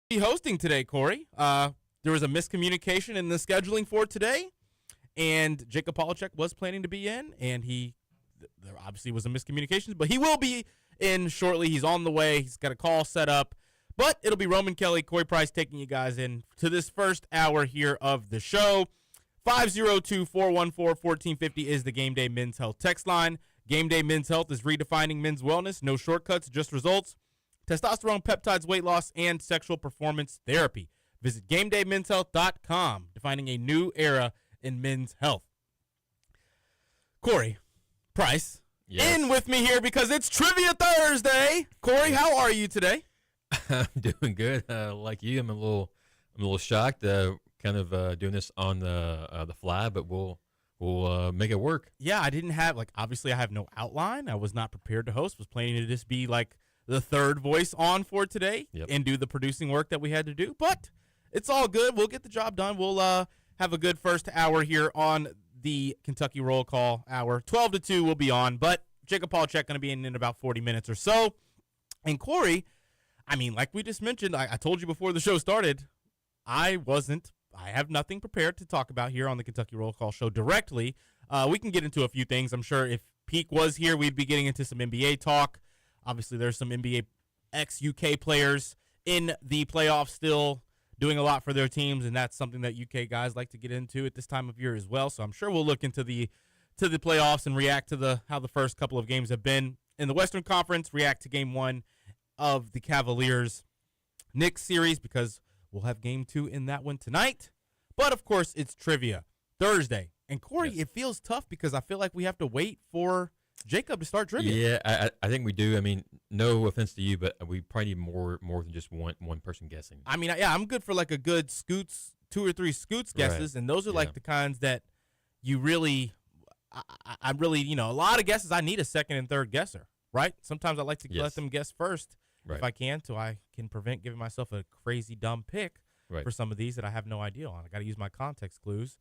Be hosting today, Corey. There was a miscommunication in the scheduling for today, and Jacob Polachek was planning to be in, and there obviously was a miscommunication, but he will be in shortly. He's on the way. He's got a call set up, but it'll be Roman Kelly, Corey Price taking you guys in to this first hour here of the show. 502-414-1450 is the Gameday Men's Health text line. Gameday Men's Health is redefining men's wellness. No shortcuts, just results. Testosterone, peptides, weight loss, and sexual performance therapy. Visit GamedayMensHealth.com, defining a new era in men's health. Corey Price, in with me here because it's Trivia Thursday. Corey, how are you today? I'm doing good. Like you, I'm a little shocked. Kind of doing this on the fly, but we'll make it work. Yeah, I didn't have obviously I have no outline. I was not prepared to host. Was planning to just be the third voice on for today and do the producing work that we had to do. But it's all good. We'll get the job done. We'll have a good first hour here on the Kentucky Roll Call Hour. 12 to 2 will be on, but Jacob Polachek going to be in about 40 minutes or so. And Corey, like we just mentioned, I told you before the show started, I have nothing prepared to talk about here on the Kentucky Roll Call show directly. We can get into a few things. I'm sure if Peak was here, we'd be getting into some NBA talk. Obviously, there's some NBA ex-UK players in the playoffs still doing a lot for their teams, and that's something that UK guys like to get into at this time of year as well. So I'm sure we'll look into the playoffs and react to how the first couple of games have been in the Western Conference, react to Game 1 of the Cavaliers-Knicks series because we'll have Game 2 in that one tonight. But, of course, it's Trivia Thursday. And, Corey, It feels tough because I feel like we have to wait for Jacob to start trivia. Yeah, I think we do. No offense to you, but we probably need more than just one person guessing. I'm good for a good Scoots, 2 or 3 Scoots guesses, and those are the kinds that you really, I really, a lot of guesses I need a second and third guesser, right? Sometimes I like to let them guess first if I can, so I can prevent giving myself a crazy dumb pick for some of these that I have no idea on. I got to use my context clues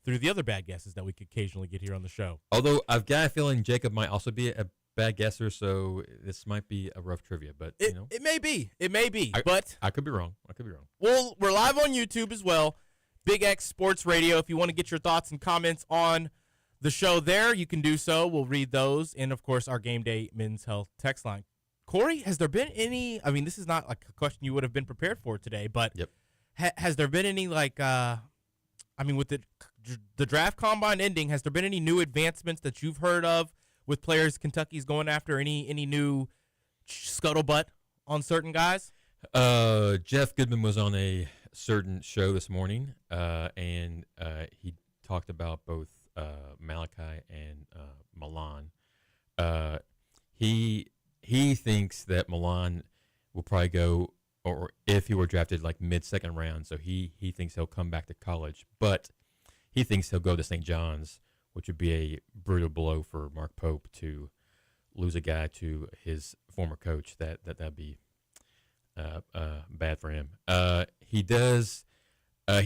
through the other bad guesses that we could occasionally get here on the show. Although I've got a feeling Jacob might also be a bad guesser, so this might be a rough trivia. But it may be. It may be. But I could be wrong. Well, we're live on YouTube as well. Big X Sports Radio. If you want to get your thoughts and comments on the show there, you can do so. We'll read those. And, of course, our Gameday Men's Health text line. Corey, has there been any – this is not a question you would have been prepared for today, but has there been any with the draft combine ending, has there been any new advancements that you've heard of with players Kentucky's going after? Any new scuttlebutt on certain guys? Jeff Goodman was on a certain show this morning, and he talked about both Malachi and Milan. He thinks that Milan will probably go, or if he were drafted mid-second round, so he thinks he'll come back to college, but he thinks he'll go to St. John's, which would be a brutal blow for Mark Pope to lose a guy to his former coach. That'd be bad for him. He does.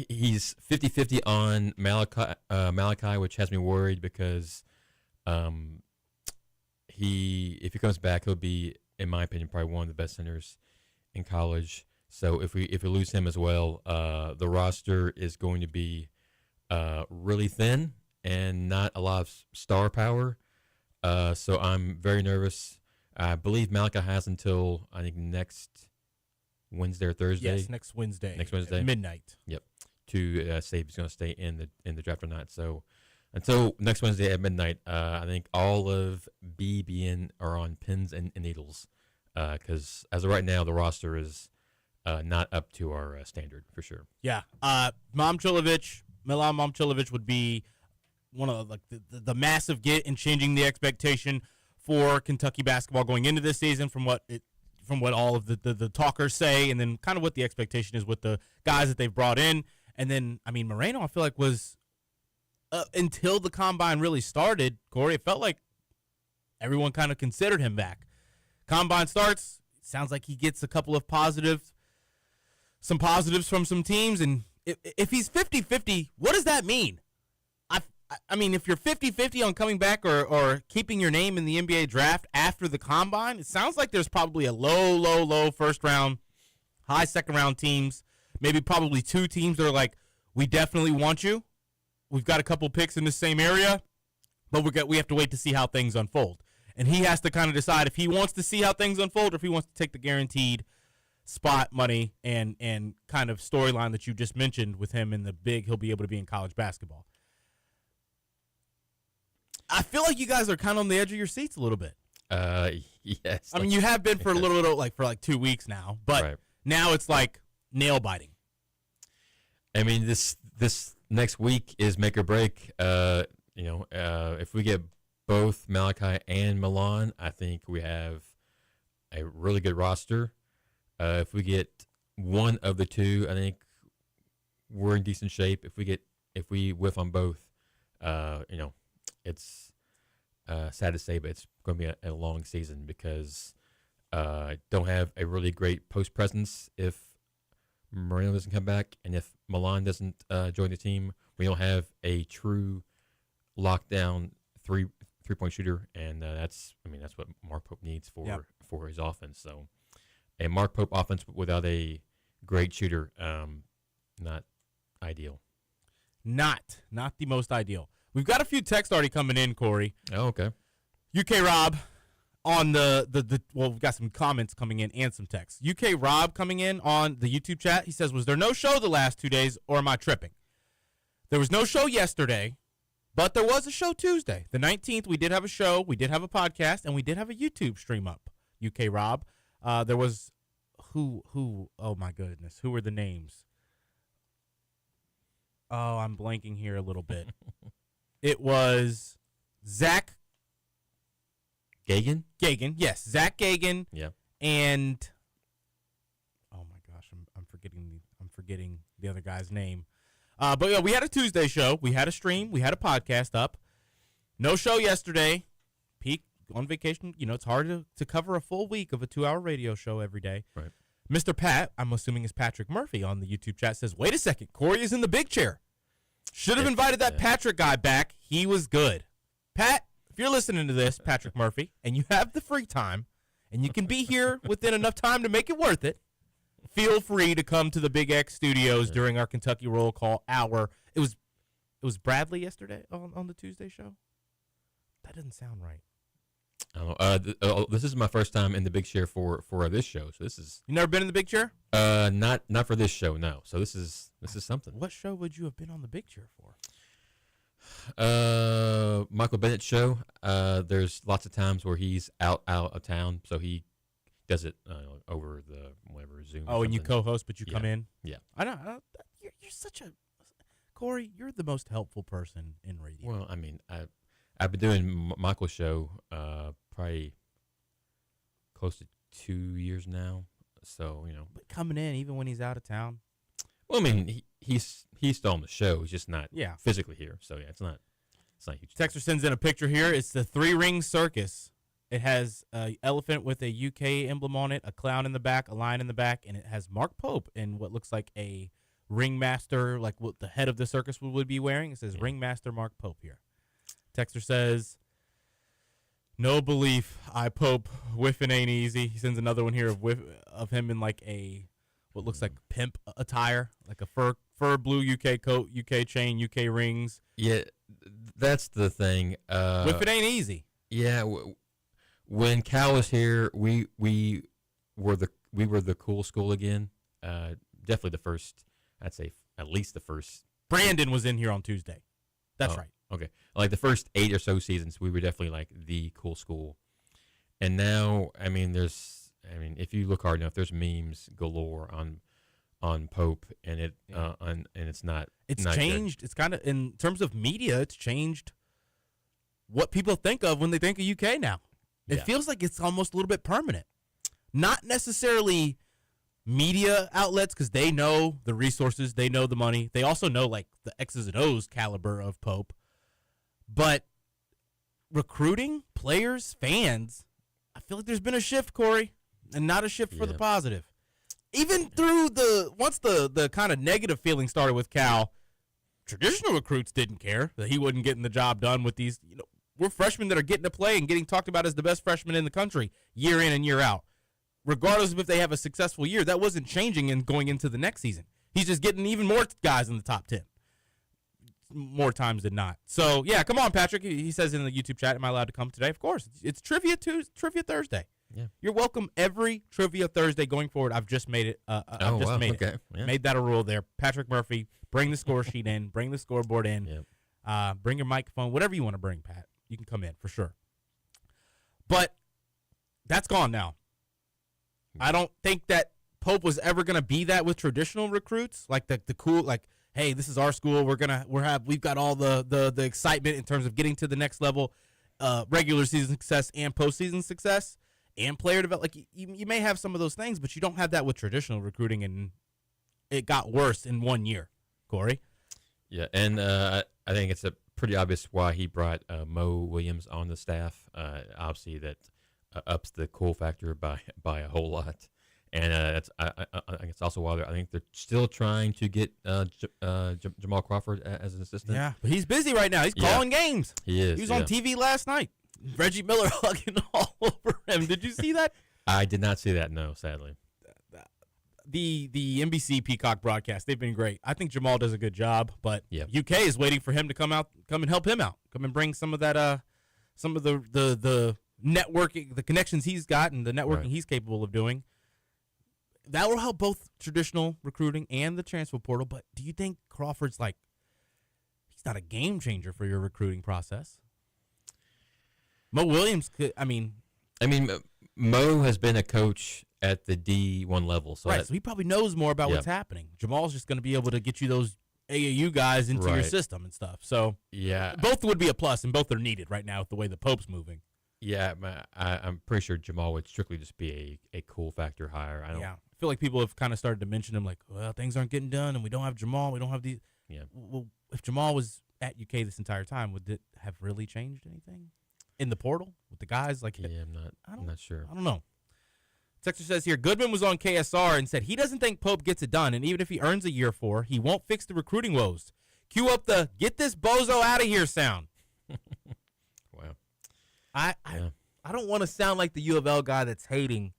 He's 50-50 on Malachi, which has me worried because if he comes back, he'll be, in my opinion, probably one of the best centers in college. So if we lose him as well, the roster is going to be really thin and not a lot of star power. So I'm very nervous. I believe Malachi has until I think next Wednesday or Thursday. Yes, next Wednesday. At midnight. Yep. To say if he's going to stay in the draft or not. So until next Wednesday at midnight, I think all of BBN are on pins and needles. Because as of right now, the roster is not up to our standard for sure. Yeah. Milan Momcilovic would be one of the massive get in changing the expectation for Kentucky basketball going into this season from what all of the talkers say, and then kind of what the expectation is with the guys that they've brought in. And then, Moreno, I feel like was until the combine really started, Corey, it felt like everyone kind of considered him back. Combine starts, it sounds like he gets a couple of positives from some teams, and if he's 50-50, what does that mean? If you're 50-50 on coming back or keeping your name in the NBA draft after the combine, it sounds like there's probably a low first round high second-round teams, maybe probably 2 teams that are like, we definitely want you. We've got a couple picks in the same area, but we have to wait to see how things unfold. And he has to kind of decide if he wants to see how things unfold or if he wants to take the guaranteed spot money and kind of storyline that you just mentioned with him in the big he'll be able to be in college basketball. I feel like you guys are kind of on the edge of your seats a little bit. Yes. I mean, you have been for a little bit, for 2 weeks now, but now it's like nail biting. I mean, this next week is make or break. If we get both Malachi and Milan, I think we have a really good roster. If we get one of the two, I think we're in decent shape. If we whiff on both, it's sad to say, but it's going to be a long season because don't have a really great post presence if Moreno doesn't come back, and if Milan doesn't join the team, we don't have a true lockdown three-point shooter, and that's what Mark Pope needs for his offense. So a Mark Pope offense without a great shooter, not ideal. Not the most ideal. We've got a few texts already coming in, Corey. Oh, okay. UK Rob on we've got some comments coming in and some texts. UK Rob coming in on the YouTube chat. He says, was there no show the last 2 days, or am I tripping? There was no show yesterday, but there was a show Tuesday. The 19th, we did have a show, we did have a podcast, and we did have a YouTube stream up, UK Rob. There was, oh my goodness, who were the names? Oh, I'm blanking here a little bit. It was Zach Gagan, yes, Zach Gagan. Yeah. And oh my gosh, I'm forgetting the other guy's name. But yeah, we had a Tuesday show, we had a stream, we had a podcast up. No show yesterday. Peak on vacation. It's hard to cover a full week of a 2-hour radio show every day. Right. Mr. Pat, I'm assuming is Patrick Murphy on the YouTube chat, says, wait a second, Corey is in the big chair. Should have invited that Patrick guy back. He was good. Pat, if you're listening to this, Patrick Murphy, and you have the free time, and you can be here within enough time to make it worth it, feel free to come to the Big X studios during our Kentucky Roll Call hour. It was Bradley yesterday on the Tuesday show? That doesn't sound right. This is my first time in the big chair for this show. So this is. You never been in the big chair? Not for this show, no. So this is something. What show would you have been on the big chair for? Michael Bennett's show. There's lots of times where he's out of town, so he does it over the whatever Zoom. Oh, and you co-host, but you come in. Yeah, I know. You're such a Corey. You're the most helpful person in radio. Well, I mean, I've been doing Michael's show probably close to 2 years now. So but coming in even when he's out of town. Well, I mean, he's still on the show. He's just not physically here. So yeah, it's not huge. Texter sends in a picture here. It's the 3-ring circus. It has an elephant with a UK emblem on it, a clown in the back, a lion in the back, and it has Mark Pope in what looks like a ringmaster, like what the head of the circus would be wearing. It says Ringmaster Mark Pope here. Texter says, no belief, I Pope, whiffing ain't easy. He sends another one here of him in like what looks like pimp attire, like a fur blue UK coat, UK chain, UK rings. Yeah, that's the thing. Whiff it ain't easy. Yeah, when Cal was here, we were the cool school again. Definitely the first. I'd say at least the first. Brandon was in here on Tuesday. That's right. Okay, like the first 8 or so seasons, we were definitely like the cool school. And now, if you look hard enough, there's memes galore on Pope, and it's not. It's not changed. Good. It's kind of in terms of media. It's changed what people think of when they think of UK now. It feels like it's almost a little bit permanent. Not necessarily media outlets, because they know the resources, they know the money. They also know like the X's and O's caliber of Pope. But recruiting, players, fans, I feel like there's been a shift, Corey, and not a shift for the positive. Even through once the kind of negative feeling started with Cal, traditional recruits didn't care that he wasn't getting the job done with these. We're freshmen that are getting to play and getting talked about as the best freshmen in the country year in and year out. regardless of if they have a successful year, that wasn't changing and going into the next season. He's just getting even more guys in the top 10. More times than not. So, yeah, come on, Patrick. He says in the YouTube chat, am I allowed to come today? Of course. It's Trivia Thursday. Yeah. You're welcome every Trivia Thursday going forward. I've just made it. Made it. Yeah. Made that a rule there. Patrick Murphy, bring the score sheet in. Bring the scoreboard in. Yep. Bring your microphone. Whatever you want to bring, Pat. You can come in for sure. But that's gone now. I don't think that Pope was ever going to be that with traditional recruits. Like the cool, like, hey, this is our school. We've got all the excitement in terms of getting to the next level, regular season success and postseason success and player development. Like you may have some of those things, but you don't have that with traditional recruiting, and it got worse in 1 year. Corey? Yeah, and I think it's a pretty obvious why he brought Mo Williams on the staff. Obviously, that ups the cool factor by a whole lot. And I think it's also why I think they're still trying to get Jamal Crawford as an assistant. Yeah, but he's busy right now. He's calling games. He is. He was on TV last night. Reggie Miller hugging all over him. Did you see that? I did not see that, no, sadly. The NBC Peacock broadcast, they've been great. I think Jamal does a good job, but Yep. UK is waiting for him to come and help him out. Come and bring some of that, some of the networking, the connections he's got and the networking he's capable of doing. That will help both traditional recruiting and the transfer portal, but do you think Crawford's he's not a game changer for your recruiting process? Mo Williams could, Mo has been a coach at the D1 level. So so he probably knows more about what's happening. Jamal's just going to be able to get you those AAU guys into your system and stuff. So both would be a plus, and both are needed right now with the way the Pope's moving. Yeah, I'm pretty sure Jamal would strictly just be a cool factor hire. I feel like people have kind of started to mention him, like, well, things aren't getting done, and we don't have Jamal. We don't have these. Yeah. Well, if Jamal was at UK this entire time, would it have really changed anything in the portal with the guys? I'm not sure. I don't know. Texter says here, Goodman was on KSR and said he doesn't think Pope gets it done, and even if he earns a year 4, he won't fix the recruiting woes. Cue up the "get this bozo out of here" sound. Wow. I don't want to sound like the U of L guy that's hating.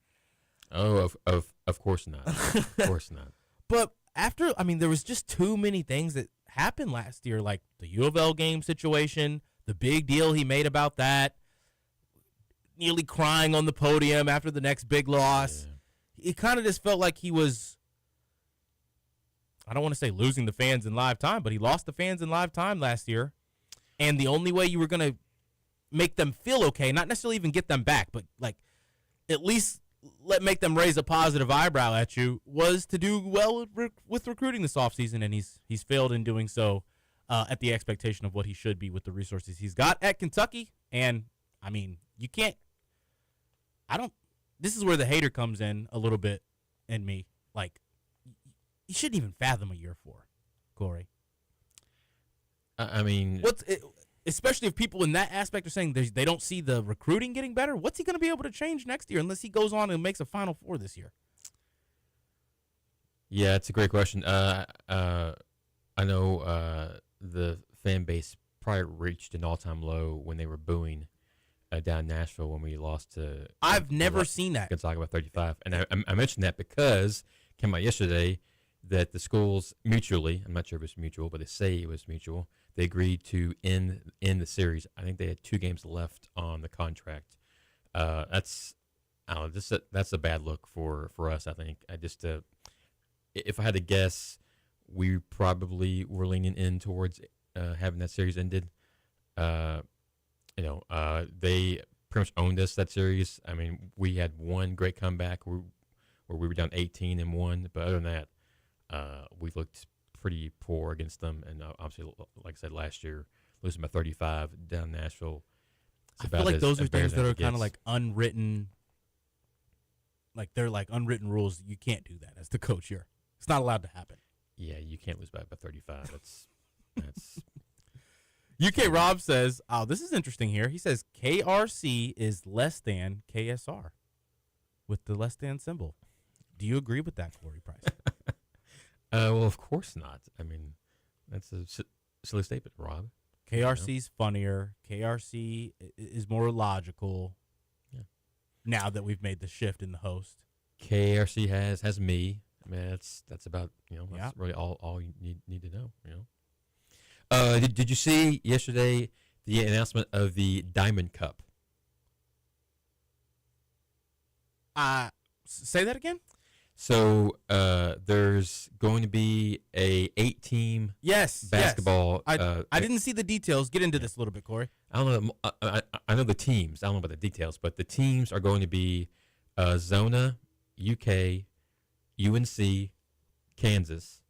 Oh, of course not. Of course not. But there was just too many things that happened last year, like the U of L game situation, the big deal he made about that, nearly crying on the podium after the next big loss. Yeah. It kind of just felt like he was, I don't want to say losing the fans in live time, but he lost the fans in live time last year. And the only way you were going to make them feel okay, not necessarily even get them back, but at least make them raise a positive eyebrow at you, was to do well with recruiting this offseason, and he's failed in doing so at the expectation of what he should be with the resources he's got at Kentucky. And, you can't – this is where the hater comes in a little bit in me. You shouldn't even fathom a year 4, Corey. Especially if people in that aspect are saying they don't see the recruiting getting better, what's he going to be able to change next year unless he goes on and makes a Final Four this year? Yeah, it's a great question. I know the fan base probably reached an all-time low when they were booing down in Nashville when we lost to. I've never seen that. Gonzaga by 35, and I mentioned that because it came out yesterday that the schools mutually, I'm not sure if it's mutual, but they say it was mutual. They agreed to end the series. I think they had 2 games left on the contract. That's a bad look for us. I think if I had to guess, we probably were leaning in towards having that series ended. They pretty much owned us that series. We had one great comeback where we were down 18-1, but other than that, we looked pretty poor against them, and obviously, like I said, last year, losing by 35 down Nashville. I feel like those are things that are kind of like unwritten, they're like unwritten rules. You can't do that as the coach here. It's not allowed to happen. Yeah, you can't lose by 35. That's. UK Rob says, "Oh, this is interesting here." He says KRC is less than KSR, with the less than symbol. Do you agree with that, Corey Price? Well, of course not. That's a silly statement, Rob. KRC's funnier. KRC is more logical. Yeah. Now that we've made the shift in the host. KRC has me. I mean, that's about that's Yeah. really all you need to know. Did you see yesterday the announcement of the Diamond Cup? Say that again? So there's going to be a 8-team basketball. Yes. I didn't see the details. Get into this a little bit, Corey. I don't know. I know the teams. I don't know about the details, but the teams are going to be Zona, UK, UNC, Kansas,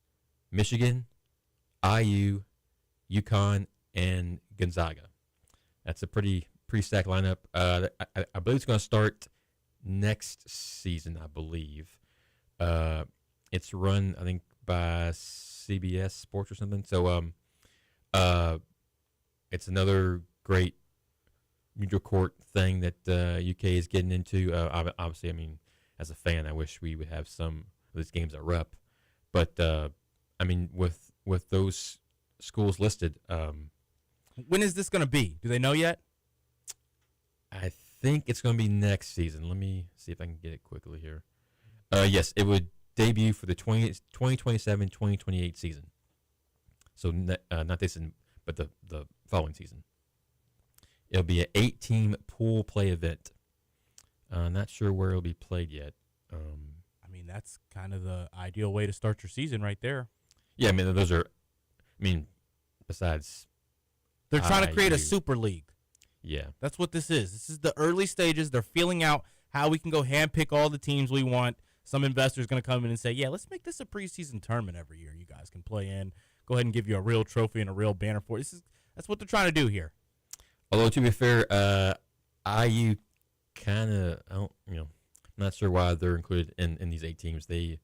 Michigan, IU, UConn, and Gonzaga. That's a pretty stacked lineup. I believe it's going to start next season. I believe it's run, I think, by CBS Sports or something. So it's another great neutral court thing that UK is getting into. Obviously, I mean, as a fan, I wish we would have some of these games at Rep. But I mean, with those schools listed, when is this going to be? Do they know yet? I think it's going to be next season. Let me see if I can get it quickly here. Yes, it would debut for the 2027-2028 season. So not this season, but the following season. It'll be an 8-team pool play event. Not sure where it'll be played yet. I mean, that's kind of the ideal way to start your season right there. Yeah, I mean, those are, besides. They're trying to create a super league. Yeah. That's what this is. This is the early stages. They're feeling out how we can go handpick all the teams we want. Some investor's going to come in and say, yeah, let's make this a preseason tournament every year you guys can play in. Go ahead and give you a real trophy and a real banner for it. That's what they're trying to do here. Although, to be fair, IU kind of, I'm not sure why they're included in these 8 teams. They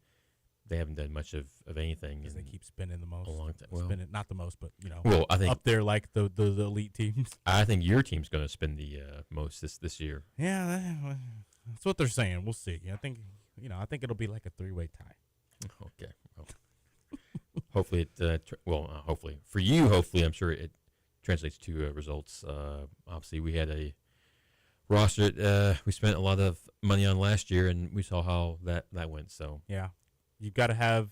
haven't done much of anything. Because they keep spending the most. A long time. Well, spending, not the most, but, well, I think up there like the elite teams. I think your team's going to spend the most this year. Yeah, that's what they're saying. We'll see. I think it'll be like a 3-way tie. Okay. Well, hopefully hopefully for you, I'm sure it translates to results. Obviously, we had a roster that we spent a lot of money on last year, and we saw how that went. So yeah, you've got to have,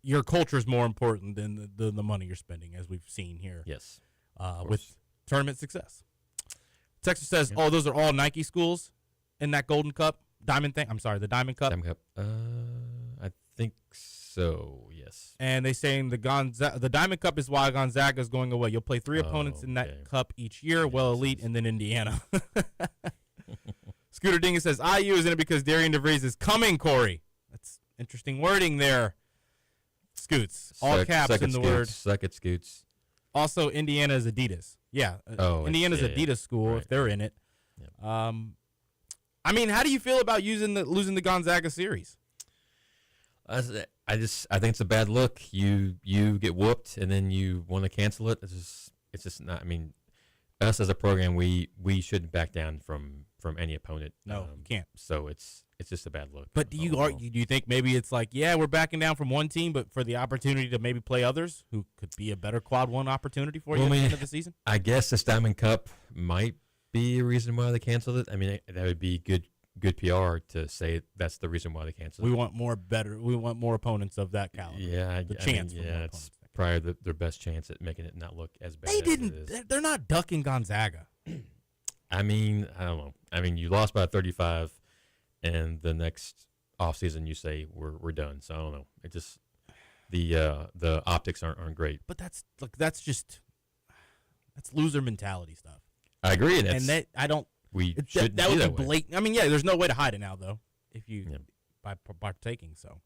your culture is more important than the money you're spending, as we've seen here. Yes, with tournament success. Texas says, "Oh, those are all Nike schools in that Golden Cup Diamond thing." I'm sorry, the Diamond Cup. Diamond Cup. I think so. Yes. And they saying the Diamond Cup is why Gonzaga is going away. You'll play 3 opponents in that cup each year. Well, elite, and then Indiana. Scooter Dingus says IU is in it because Darian DeVries is coming. Corey, that's interesting wording there. Scoots, all caps in the word. Suck it, Scoots. Also, Indiana is Adidas. Yeah. Indiana's Adidas school if they're in it. Yep. I mean, how do you feel about losing the Gonzaga series? I think it's a bad look. You get whooped and then you want to cancel it. It's just not. I mean, us as a program, we shouldn't back down from any opponent. No, you can't. So it's just a bad look. But do you think maybe it's like, yeah, we're backing down from one team, but for the opportunity to maybe play others who could be a better quad one opportunity for you at the end of the season? I guess this Diamond Cup might be a reason why they canceled it. I mean, that would be good PR to say that's the reason why they canceled it. We want more opponents of that caliber. Yeah, it's probably their best chance at making it not look as bad. They're not ducking Gonzaga. I mean, I don't know. I mean, you lost by 35, and the next offseason you say we're done. So I don't know. It just the optics aren't great. But that's loser mentality stuff. I agree, and that I don't. That would be blatant. I mean, yeah, there's no way to hide it now, though, if you by partaking. So,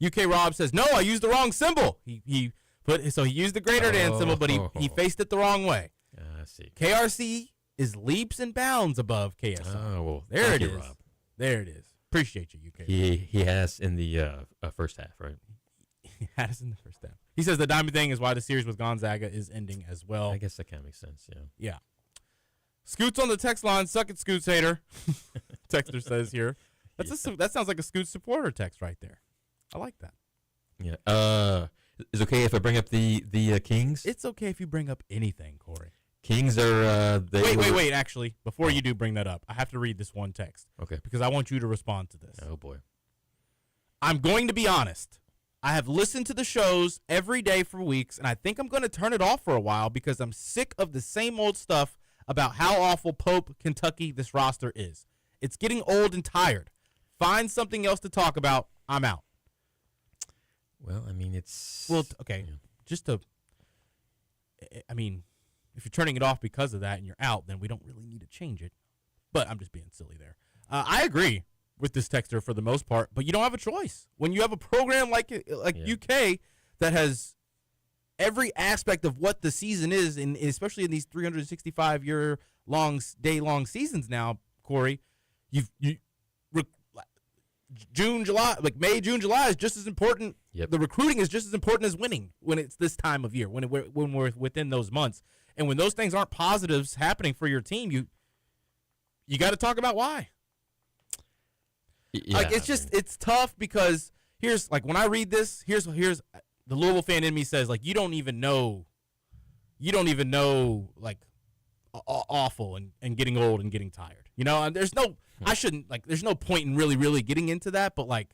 UK Rob says no. I used the wrong symbol. He used the greater than symbol, but he faced it the wrong way. I see. KRC is leaps and bounds above KSI. Oh well, there it is. Rob. There it is. Appreciate you, UK. He has in the first half, right? He has in the first half. He says the diamond thing is why the series with Gonzaga is ending as well. I guess that kind of makes sense. Yeah. Yeah. Scoots on the text line. Suck it, Scoots hater. Texter says here. That sounds like a Scoots supporter text right there. I like that. Yeah. Is it okay if I bring up the Kings? It's okay if you bring up anything, Corey. Kings are. Wait. Actually, before you do bring that up, I have to read this one text. Okay. Because I want you to respond to this. Oh boy. I'm going to be honest. I have listened to the shows every day for weeks, and I think I'm going to turn it off for a while because I'm sick of the same old stuff about how awful Pope, Kentucky this roster is. It's getting old and tired. Find something else to talk about. I'm out. Well, I mean, it's... Well, okay, I mean, if you're turning it off because of that and you're out, then we don't really need to change it. But I'm just being silly there. I agree with this texter for the most part, but you don't have a choice. When you have a program like UK that has every aspect of what the season is, and especially in these 365-day-long seasons now, Corey, June, July, like May, June, July is just as important. Yep. The recruiting is just as important as winning when it's this time of year, when we're within those months. And when those things aren't positives happening for your team, you got to talk about why. Yeah, like it's tough because here's like when I read this, here's the Louisville fan in me says like you don't even know like awful and getting old and getting tired. You know, and there's no point in really getting into that, but like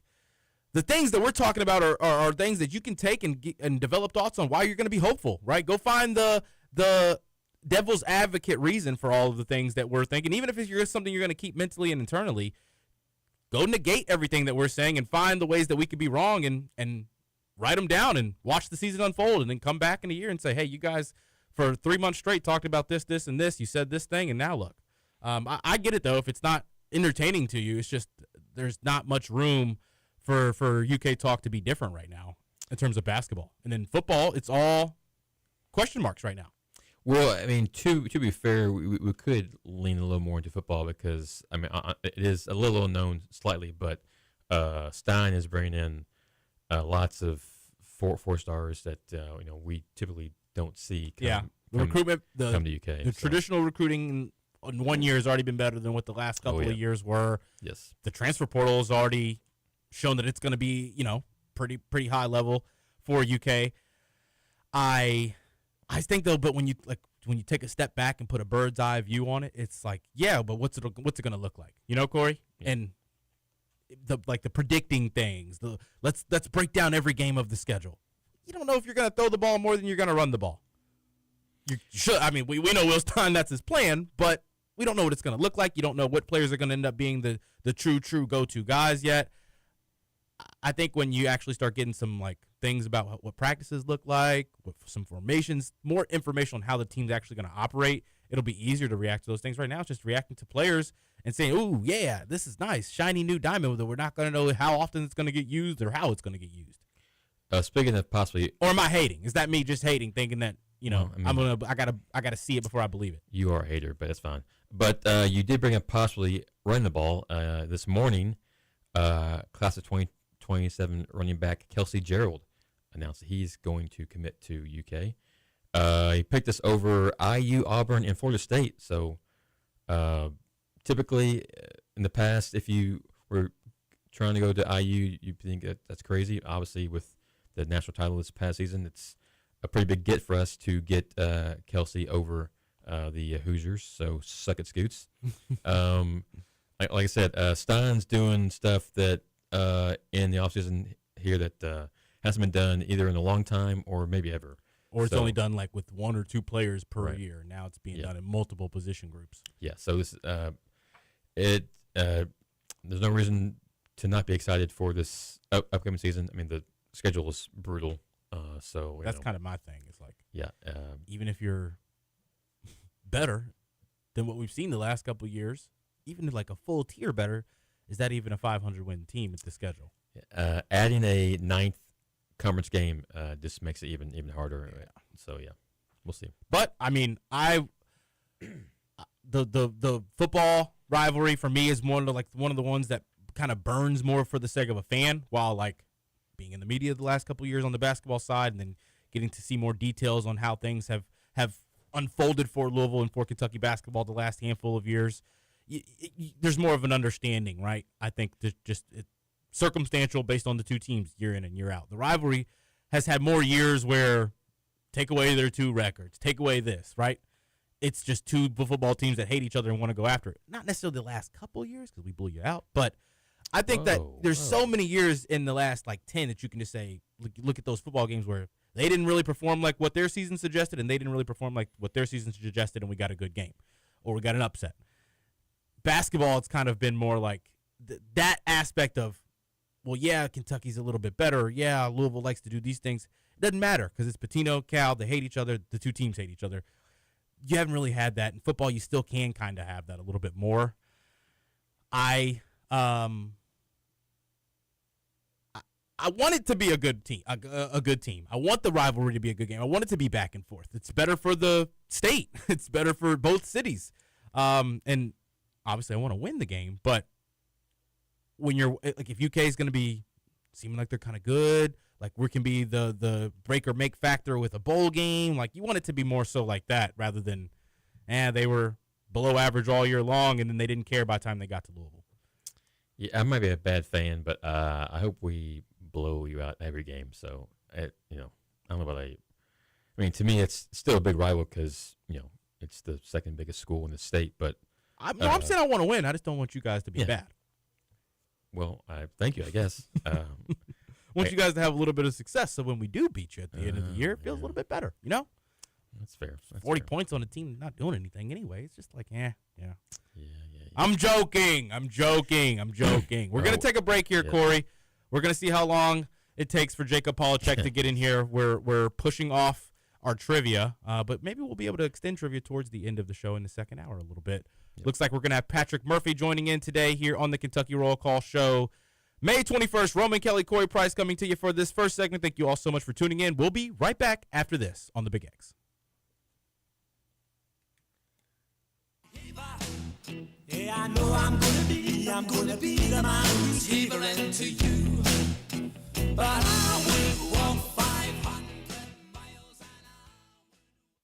the things that we're talking about are things that you can take and develop thoughts on why you're going to be hopeful, right? Go find the devil's advocate reason for all of the things that we're thinking, even if it's something you're going to keep mentally and internally. Go negate everything that we're saying and find the ways that we could be wrong and write them down and watch the season unfold and then come back in a year and say, hey, you guys for 3 months straight talked about this, and this. You said this thing, and now look. I get it, though. If it's not entertaining to you, it's just there's not much room for UK talk to be different right now in terms of basketball. And then football, it's all question marks right now. Well, I mean, to be fair, we could lean a little more into football because, I mean, it is a little unknown slightly, but Stein is bringing in lots of four stars that we typically don't see. Recruitment, come to UK. The traditional recruiting in 1 year has already been better than what the last couple of years were. Yes, the transfer portal has already shown that it's going to be pretty high level for UK. I think though, but when you take a step back and put a bird's eye view on it, it's like, yeah, but what's it going to look like? You know, Corey? Yeah. And the predicting things, let's break down every game of the schedule. You don't know if you're going to throw the ball more than you're going to run the ball. You should. I mean, we know Will Stein, that's his plan, but we don't know what it's going to look like. You don't know what players are going to end up being the true go-to guys yet. I think when you actually start getting some like things about what practices look like, what some formations, more information on how the team's actually going to operate, it'll be easier to react to those things. Right now, it's just reacting to players and saying, "Ooh, yeah, this is nice, shiny new diamond that we're not going to know how often it's going to get used or how it's going to get used." Speaking of possibly, or am I hating? Is that me just hating, thinking that I gotta see it before I believe it? You are a hater, but it's fine. But you did bring up possibly running the ball this morning. Class of 2027 running back Kelsey Gerald announced that he's going to commit to UK. He picked us over IU, Auburn, and Florida State. So typically in the past, if you were trying to go to IU, you think that's crazy. Obviously, with the national title this past season, it's a pretty big get for us to get Kelsey over the Hoosiers. So suck it, Scoots. Like I said, Stein's doing stuff that in the offseason here that hasn't been done either in a long time or maybe ever. Or it's only done like with one or two players per year. Now it's being done in multiple position groups. Yeah, so this there's no reason to not be excited for this upcoming season. I mean, the schedule is brutal. So that's kind of my thing. It's like, even if you're better than what we've seen the last couple of years, even like a full tier better, is that even a 500-win team with the schedule? Adding a ninth conference game just makes it even harder. Yeah. Right? So we'll see. But I mean, the football rivalry for me is one of the ones that kind of burns more for the sake of a fan, while like being in the media the last couple of years on the basketball side, and then getting to see more details on how things have unfolded for Louisville and for Kentucky basketball the last handful of years. There's more of an understanding, right? I think just circumstantial based on the two teams year in and year out. The rivalry has had more years where take away their two records, take away this, right? it's just two football teams that hate each other and want to go after it. Not necessarily the last couple years because we blew you out, but I think that there's so many years in the last 10 that you can just say, look at those football games where they didn't really perform like what their season suggested, and they didn't really perform like what their season suggested, and we got a good game, or we got an upset. Basketball, it's kind of been more like that aspect of, well, yeah, Kentucky's a little bit better. Yeah, Louisville likes to do these things. It doesn't matter because it's Pitino, Cal. They hate each other. The two teams hate each other. You haven't really had that. In football, you still can kind of have that a little bit more. I want it to be a good team, a good team. I want the rivalry to be a good game. I want it to be back and forth. It's better for the state. It's better for both cities. And obviously I want to win the game, but when you're like, if UK is going to be seeming like they're kind of good, like we can be the break or make factor with a bowl game, like you want it to be more so like that rather than, they were below average all year long and then they didn't care by the time they got to Louisville. Yeah, I might be a bad fan, but I hope we blow you out every game. So, I don't know about that. I mean, to me, it's still a big rival because, it's the second biggest school in the state. But I'm saying I want to win. I just don't want you guys to be bad. Well, thank you, I guess. Want you guys to have a little bit of success so when we do beat you at the end of the year, it feels a little bit better, That's fair. That's 40 fair. points on a team not doing anything anyway. It's just like, yeah. Yeah. I'm joking. We're going to take a break here, Corey. We're going to see how long it takes for Jacob Polachek to get in here. We're pushing off our trivia, but maybe we'll be able to extend trivia towards the end of the show in the second hour a little bit. Yep. Looks like we're going to have Patrick Murphy joining in today here on the Kentucky Roll Call Show. May 21st, Roman Kelly, Corey Price coming to you for this first segment. Thank you all so much for tuning in. We'll be right back after this on the Big X. Yeah, I know I'm gonna be the man who's heaving to you. But I will walk 500 miles an hour.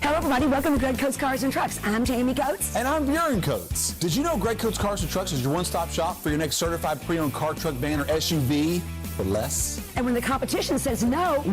Hello, everybody. Welcome to Greg Coates Cars and Trucks. I'm Jamie Coates. And I'm Buren Coates. Did you know Greg Coates Cars and Trucks is your one-stop shop for your next certified pre-owned car, truck, van, or SUV for less? And when the competition says no,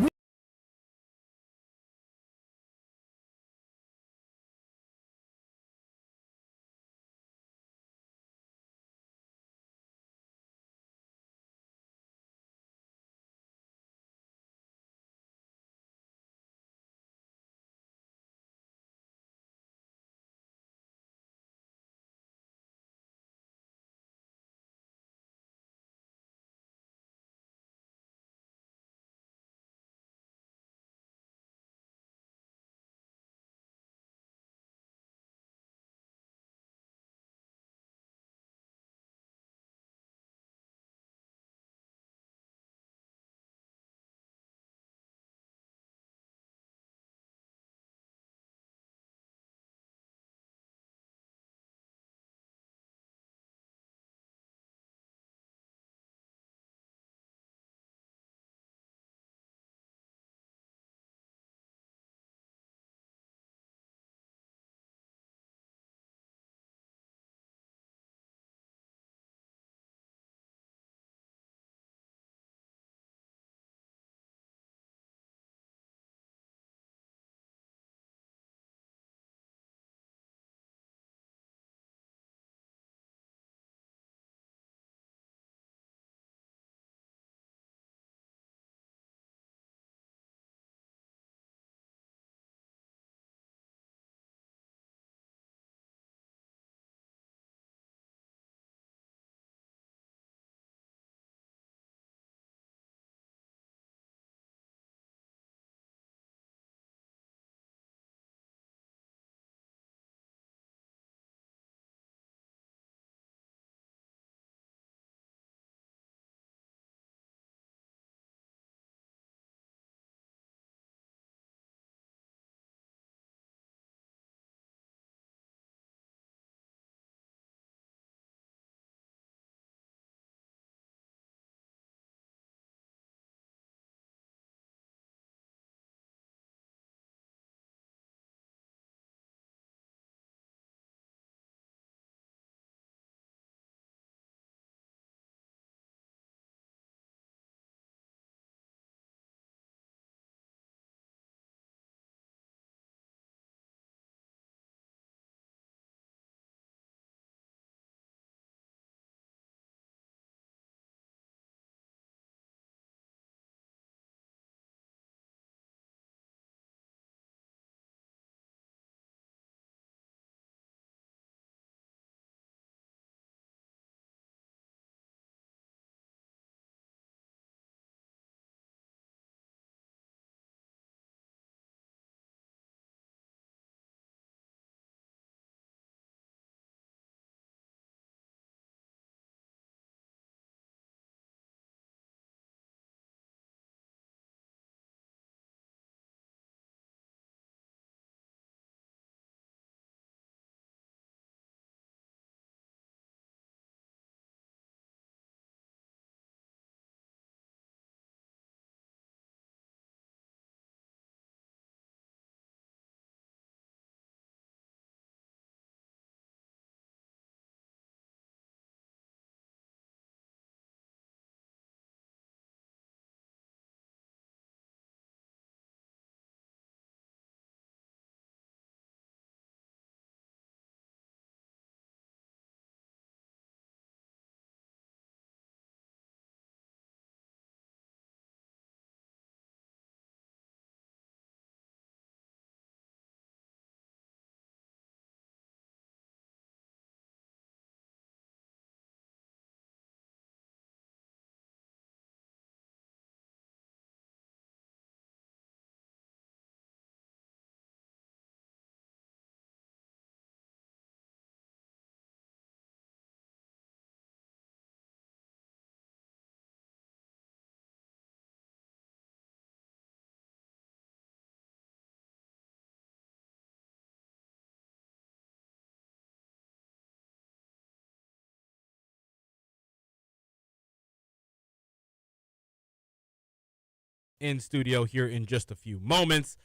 in studio here in just a few moments.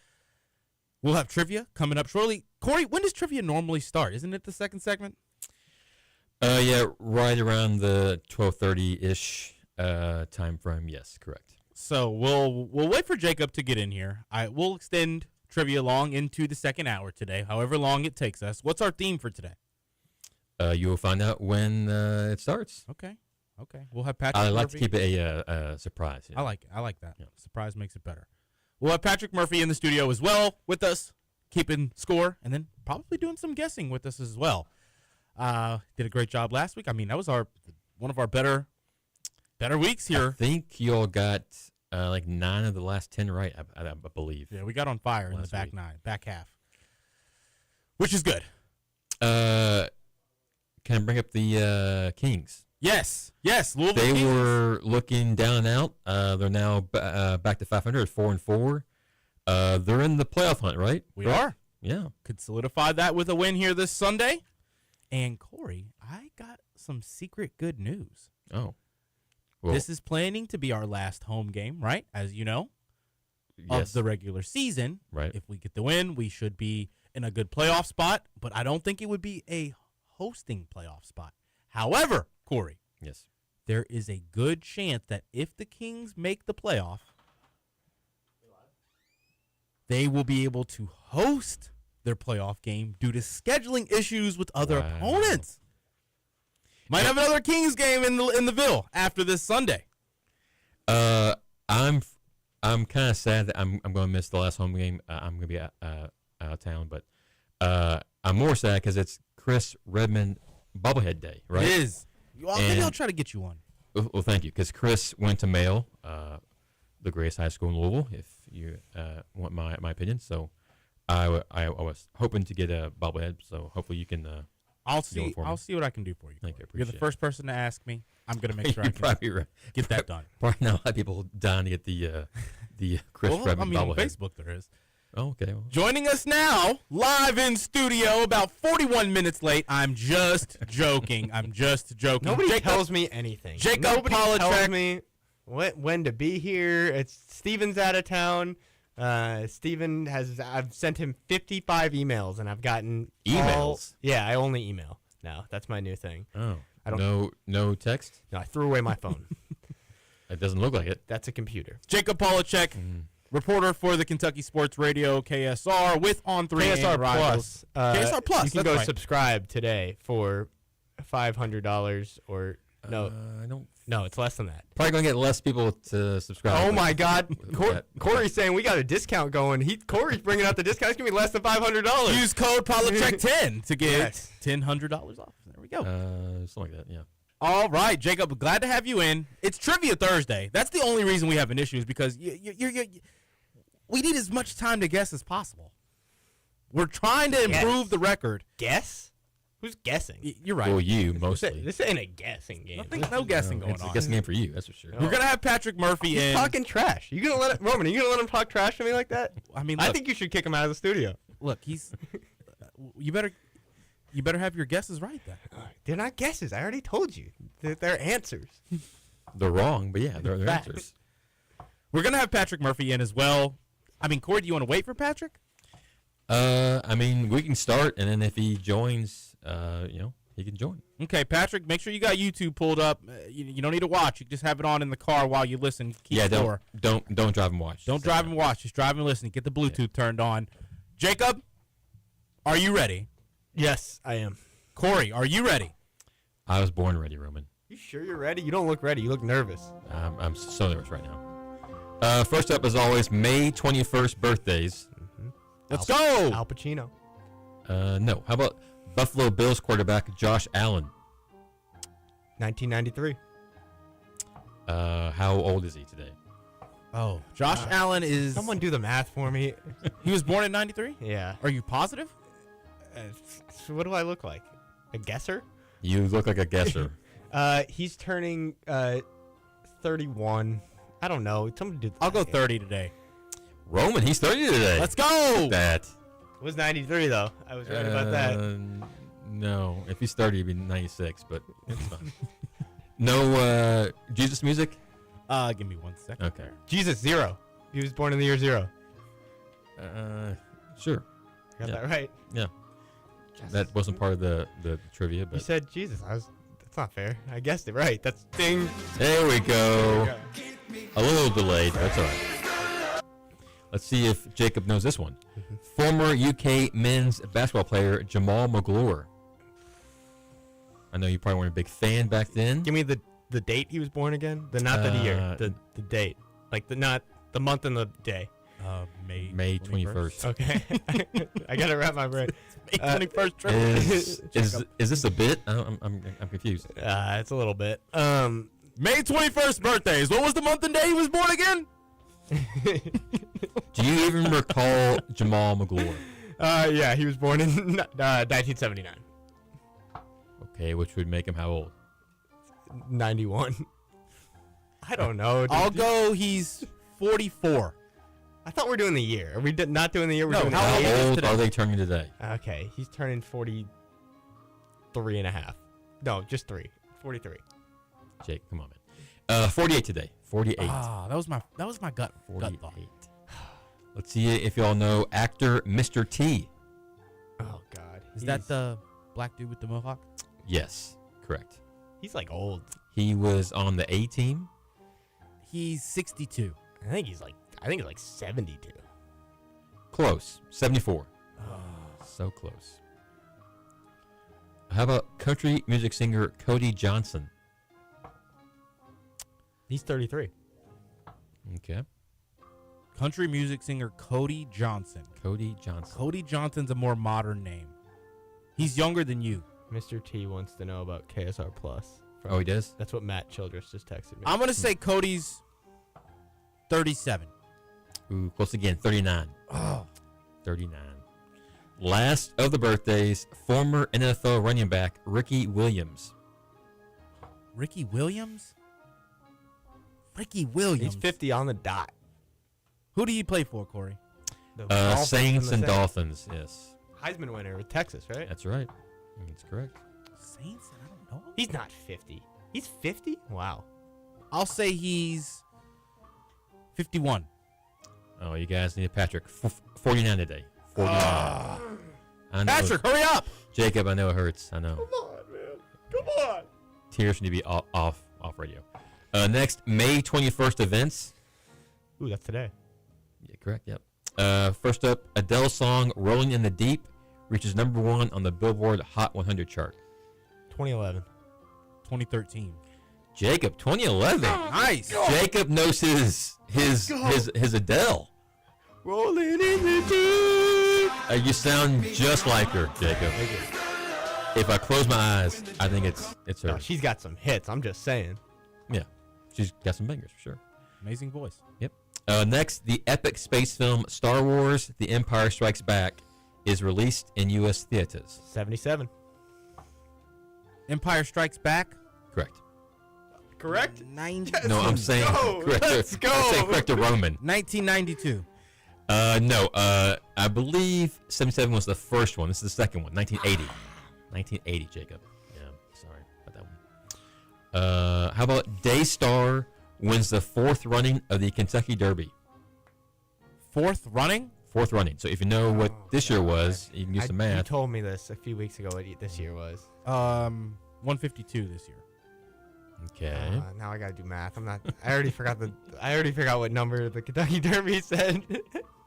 We'll have trivia coming up shortly. Corey, when does trivia normally start? Isn't it the second segment? Yeah, right around the 12:30-ish time frame. Yes, correct. So we'll wait for Jacob to get in here. We'll extend trivia long into the second hour today, however long it takes us. What's our theme for today? You will find out when it starts. Okay. We'll have Patrick I like Murphy. to keep it a surprise. Yeah. I like that. Yeah. Surprise makes it better. We'll have Patrick Murphy in the studio as well with us, keeping score, and then probably doing some guessing with us as well. Did a great job last week. I mean, that was one of our better weeks here. I think you all got like 9 of the last 10 right, I believe. Yeah, we got on fire in the back half, which is good. Can I bring up the Kings? Yes. Louisville They Kings. were looking down and out. They're now back to 500, 4-4. They're in the playoff hunt, right? We are. Yeah. Could solidify that with a win here this Sunday. And Corey, I got some secret good news. Oh. Well, This is planning to be our last home game, right? As you know, yes. of the regular season. Right. If we get the win, we should be in a good playoff spot, but I don't think it would be a hosting playoff spot. However, Corey, Yes. there is a good chance that if the Kings make the playoff, they will be able to host their playoff game due to scheduling issues with other Wow. opponents. Might have another Kings game in the Ville after this Sunday. I'm kind of sad that I'm going to miss the last home game. I'm going to be out of town, but I'm more sad because it's Chris Redmond Bobblehead Day, right? It is. Well, maybe I'll try to get you one. Well, thank you, because Chris went to Mayo, the greatest high school in Louisville, if you want my opinion. So I was hoping to get a bobblehead, so hopefully you can I'll do it see. for me. I'll see what I can do for you. Thank you, I You're the appreciate first person to ask me. I'm gonna make sure I You're can probably right. get that done. Right now, a lot of people dying to get the Chris Well, I Redmond mean, on bobblehead. Facebook there is. Oh, okay. Well, Joining us now, live in studio, about 41 minutes late. I'm just joking. Nobody Jacob, tells me anything. Jacob Nobody tells Polachek. me when to be here. It's Steven's out of town. Steven I've sent him 55 emails and I've gotten Emails? Yeah, I only email now. That's my new thing. oh, I don't- no text. No, I threw away my phone. It doesn't look like it. That's a computer. Jacob Polachek, reporter for the Kentucky Sports Radio KSR with On3 KSR and Rivals. Plus. KSR Plus, You can that's go right. subscribe today for $500 or no, I don't. no, it's less than that. Probably gonna get less people to subscribe. Oh but- my God, that- Corey's saying we got a discount going. Corey's bringing out the discount. It's gonna be less than $500. Use code Polachek10 to get Yes. $100 off. There we go. Something like that. Yeah. All right, Jacob, glad to have you in. It's Trivia Thursday. That's the only reason we have an issue is because we need as much time to guess as possible. We're trying to improve Yes. the record. Guess? Who's guessing? You're right. Well, you mostly. This ain't a guessing game. No guessing going It's a on. guessing game for you. That's for sure. We're gonna have Patrick Murphy He's in. talking trash. You gonna let Roman? Are you gonna let him talk trash to me like that? I mean, I look, think you should kick him out of the studio. look, he's. You better have your guesses right then. They're not guesses. I already told you. They're answers. They're wrong, but yeah, they're Facts. answers. We're gonna have Patrick Murphy in as well. I mean, Corey, do you want to wait for Patrick? I mean, we can start, and then if he joins, he can join. Okay, Patrick, make sure you got YouTube pulled up. You don't need to watch. You can just have it on in the car while you listen. Keep Yeah, score. don't drive and watch. Don't drive and watch. Just drive and listen. Get the Bluetooth turned on. Jacob, are you ready? Yes, I am. Corey, are you ready? I was born ready, Roman. You sure you're ready? You don't look ready. You look nervous. I'm so nervous right now. First up, as always, May 21st birthdays. Let's go. Al Pacino. No. How about Buffalo Bills quarterback Josh Allen? 1993. How old is he today? Oh, Josh Allen is. Someone do the math for me. He was born in '93. Yeah. Are you positive? So what do I look like? A guesser? You look like a guesser. He's turning 31. I don't know. Someone do. I'll go 30 today. Roman, he's 30 today. Let's go. That. It was 93 though. I was right about that. No, if he's 30, it'd be 96, but it's fine. No Jesus music? Give me 1 second. Okay. Jesus, 0. He was born in the year 0. Sure. Got Yeah. that right. Yeah. That wasn't part of the trivia, You but said Jesus. That's not fair. I guessed it right. That's ding. there we go. There we go. A little delayed. That's all right. Let's see if Jacob knows this one. Former UK men's basketball player Jamal McGlure. I know you probably weren't a big fan back then. Give me the date he was born again. Not the year. The date. Like not the month and the day. May 21st. Okay. I gotta wrap my brain. May 21st trivia. Is this a bit? I'm confused. It's a little bit. May 21st birthdays. What was the month and day he was born again? Do you even recall Jamal McGlure? Yeah, he was born in 1979. Okay, which would make him how old? 91. I don't know. I'll go he's 44. I thought we were doing the year. Are we not doing the year? We're doing how the old age. is How old today? are they turning today? Okay, he's turning 43 and a half. No, just 3. 43. Jake, come on, man. 48 today. 48. Ah, that was my gut 48. thought. Let's see if y'all know actor Mr. T. Oh God, Is that the black dude with the mohawk? Yes, correct. He's like old. He was on the A team. He's 62. I think he's like 72. Close. 74. So close. How about country music singer Cody Johnson? He's 33. Okay. Country music singer Cody Johnson. Cody Johnson. Cody Johnson's a more modern name. He's younger than you. Mr. T wants to know about KSR Plus. Oh, he does? That's what Matt Childress just texted me. I'm going to say Cody's 37. Ooh, close again. 39. Oh. 39. Last of the birthdays, former NFL running back Ricky Williams. Ricky Williams? Ricky Williams. He's 50 on the dot. Who do you play for, Corey? The Dolphins Saints the and Saints. Dolphins, yes. Heisman winner with Texas, right? That's right. That's correct. Saints? I don't know. He's not 50. He's 50? Wow. I'll say he's 51. Oh, you guys need Patrick. 49 today. 49. I know. Patrick, hurry up! Jacob, I know it hurts. I know. Come on, man. Come on. Tears need to be off radio. Next, May 21st events. Ooh, that's today. Yeah, correct. Yep. First up, Adele's song "Rolling in the Deep" reaches #1 on the Billboard Hot 100 chart. 2011. 2013. Jacob, 2011. Nice. Jacob knows his Adele. Rolling in the deep. You sound just like her, Jacob. If I close my eyes, I think it's her. No, she's got some hits. I'm just saying. Yeah, she's got some bangers for sure. Amazing voice. Yep. Next, the epic space film Star Wars: The Empire Strikes Back is released in U.S. theaters. 77. Empire Strikes Back. Correct. Correct? 90. No, I'm saying correct. Let's go. I'm saying correct to Roman. 1992. No. I believe 77 was the first one. This is the second one. 1980. 1980, Jacob. Yeah, sorry about that one. How about Daystar wins the 4th running of the Kentucky Derby? 4th running? 4th running. So if you know what this year was, you can use the You math. told me this a few weeks ago what this year was. 152 this year. Okay. Now I gotta do math. I already forgot what number the Kentucky Derby said.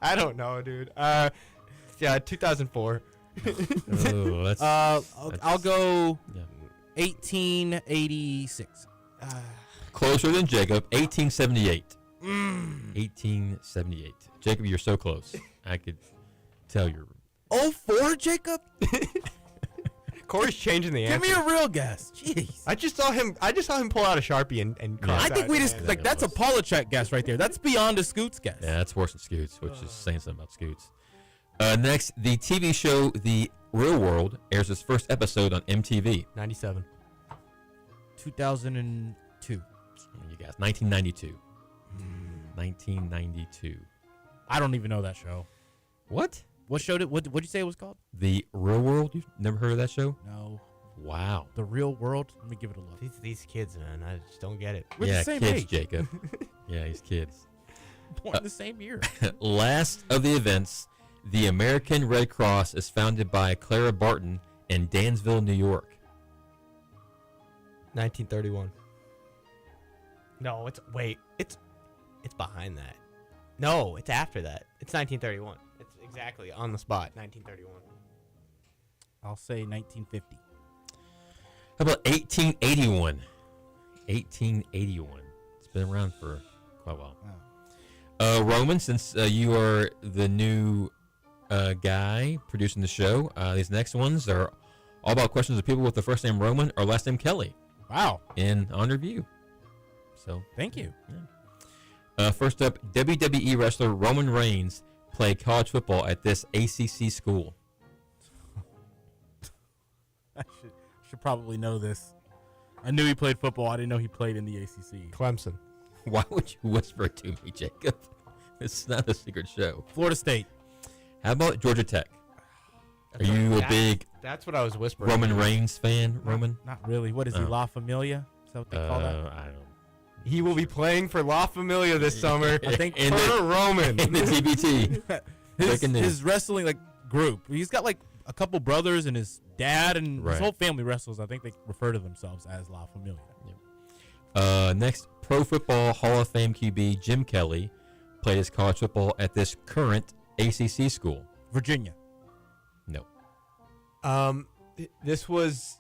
I don't know, dude. Yeah, 2004. Oh, that's, I'll go yeah. 1886. Closer than Jacob. 1878. 1878. Jacob, you're so close. I could tell you're. 04, Jacob? Corey's changing the answer. Give me a real guess. Jeez. I just saw him pull out a Sharpie and cross I think out we his just hand. like that's a Polachek guess right there. That's beyond a Scoots guess. Yeah, that's worse than Scoots, which is saying something about Scoots. Next, the TV show The Real World airs its first episode on MTV. 97. 2002. You guys, 1992. 1992. I don't even know that show. What? What show did what'd you say it was called? The Real World? You've never heard of that show? No. Wow. The Real World? Let me give it a look. These kids, man, I just don't get it. We're yeah, the same kids, age. Jacob. Yeah, he's kids. Born the same year. Last of the events, the American Red Cross is founded by Clara Barton in Dansville, New York. 1931. No, it's behind that. No, it's after that. It's 1931. It's exactly on the spot. 1931. I'll say 1950. How about 1881? 1881. It's been around for quite a while. Roman, since you are the new guy producing the show, these next ones are all about questions of people with the first name Roman or last name Kelly. Wow. In honor of you. So thank you. Yeah. First up, WWE wrestler Roman Reigns played college football at this ACC school. I should probably know this. I knew he played football. I didn't know he played in the ACC. Clemson. Why would you whisper it to me, Jacob? It's not a secret show. Florida State. How about Georgia Tech? Are you a big That's what I was whispering. Roman Reigns fan, Roman? Not really. What is he, La Familia? Is that what they call that? I don't. He will be playing for La Familia this summer. I think for Roman. In the TBT. his wrestling group. He's got a couple brothers and his dad and his whole family wrestles. I think they refer to themselves as La Familia. Yep. Next, Pro Football Hall of Fame QB Jim Kelly played his college football at this current ACC school. Virginia. No. This was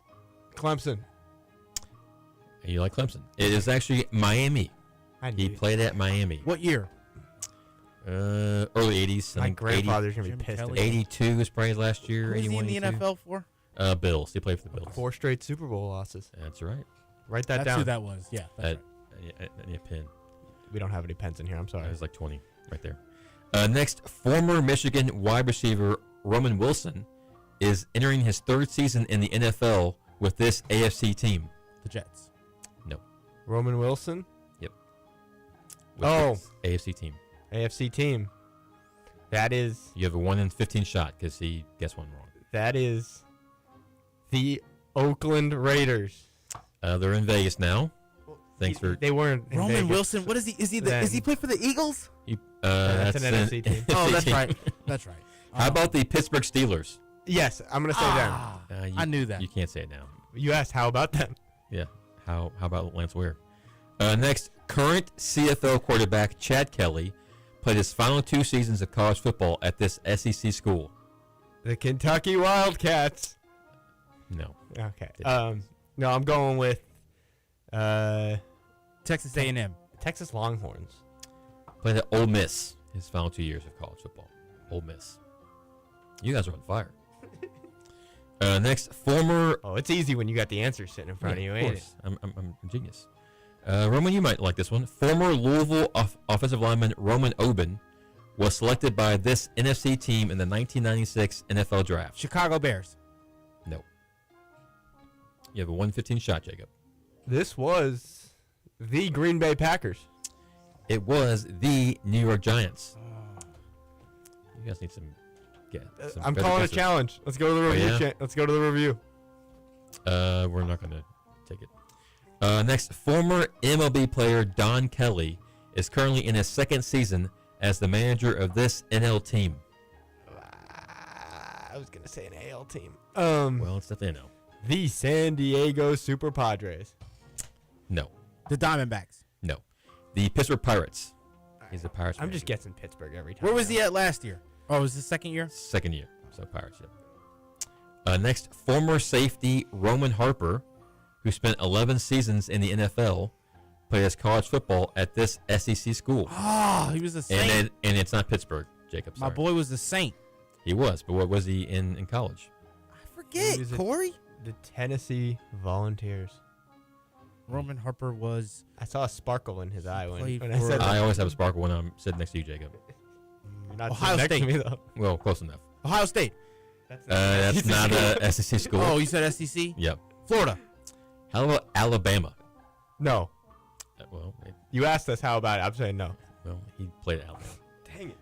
Clemson. You like Clemson? It is actually Miami. He played at Miami. What year? Early 80s. My grandfather's going to be pissed. 82 was probably his last year. Who's 81, he in the 82. NFL for? Bills. He played for the Bills. 4 straight Super Bowl losses. That's right. Write that That's down. who that was. Yeah. That's right. I need a pen. We don't have any pens in here. I'm sorry. There's like 20 right there. Next, former Michigan wide receiver Roman Wilson is entering his 3rd season in the NFL with this AFC team. The Jets. No. Roman Wilson? Yep. With this AFC team. AFC team. That is... You have a 1 in 15 shot because he guessed one wrong. That is the Oakland Raiders. They're in Vegas now. Thanks for... They weren't in Roman Vegas. Wilson. What is he? Is he play for the Eagles? That's an NFC team. Oh, that's right. That's right. How about the Pittsburgh Steelers? Yes, I'm going to say them. I knew that. You can't say it now. You asked how about them? Yeah. How about Lance Ware? Next, current CFL quarterback Chad Kelly played his final 2 seasons of college football at this SEC school. The Kentucky Wildcats. No. Okay. No, I'm going with Texas A&M. Texas Longhorns. Played at Ole Miss his final 2 years of college football. Ole Miss. You guys are on fire. Next, former... Oh, it's easy when you got the answer sitting in front of you, ain't it? I'm a genius. Roman, you might like this one. Former Louisville offensive lineman Roman Oben was selected by this NFC team in the 1996 NFL Draft. Chicago Bears. No. You have a 1-15 shot, Jacob. This was the Green Bay Packers. It was the New York Giants. You guys need some... I'm better calling guesses. a challenge. Let's go to the review. yeah? Let's go to the review. We're not going to take it. Next, former MLB player Don Kelly is currently in his 2nd season as the manager of this NL team. I was gonna say an AL team. Well, it's definitely no. The San Diego Super Padres. No. The Diamondbacks. No. The Pittsburgh Pirates. He's the Pirates. I'm just manager. guessing Pittsburgh every time. Where was he at last year? Oh, was his 2nd year? 2nd year. So Pirates, yep. Next, former safety Roman Harper, who spent 11 seasons in the NFL, played his college football at this SEC school. Oh, he was a Saint. And it's not Pittsburgh, Jacob. My Sorry. boy was a Saint. He was, but what was he in college? I forget, He was a- Corey. The Tennessee Volunteers. Roman Harper was... I saw a sparkle in his eye when played I for- said that. I always have a sparkle when I'm sitting next to you, Jacob. You're not Ohio sitting next State. to me, though. Well, close enough. Ohio State. That's not a SEC school. Oh, you said SEC? Yep. Florida. How about Alabama? No. Well, You asked us how about it. I'm saying no. he played at Alabama. Dang it.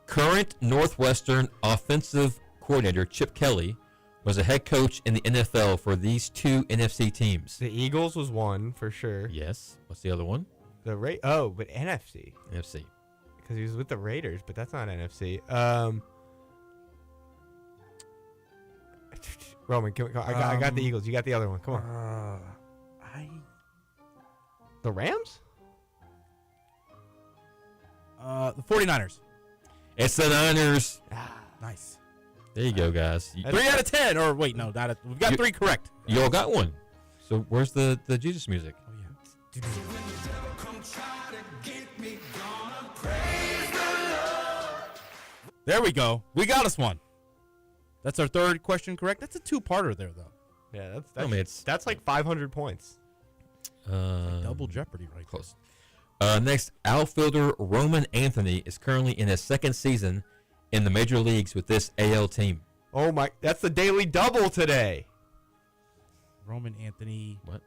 Current Northwestern offensive coordinator Chip Kelly was a head coach in the NFL for these 2 NFC teams. The Eagles was one for sure. Yes. What's the other one? But NFC. NFC. because he was with the Raiders, but that's not NFC. Roman, I got the Eagles. You got the other one. Come on. The Rams? The 49ers. It's the Niners. Nice. There you go, guys. 3 out of 10. Or wait, no, we've got 3 correct. You all got one. So where's the Jesus music? Oh yeah. There we go. We got us one. That's our 3rd question correct. That's a 2-parter there, though. Yeah, that's like 500 points. Double Jeopardy right Close. Next, outfielder Roman Anthony is currently in his 2nd season in the major leagues with this AL team. Oh my! That's the daily double today. Roman Anthony. What?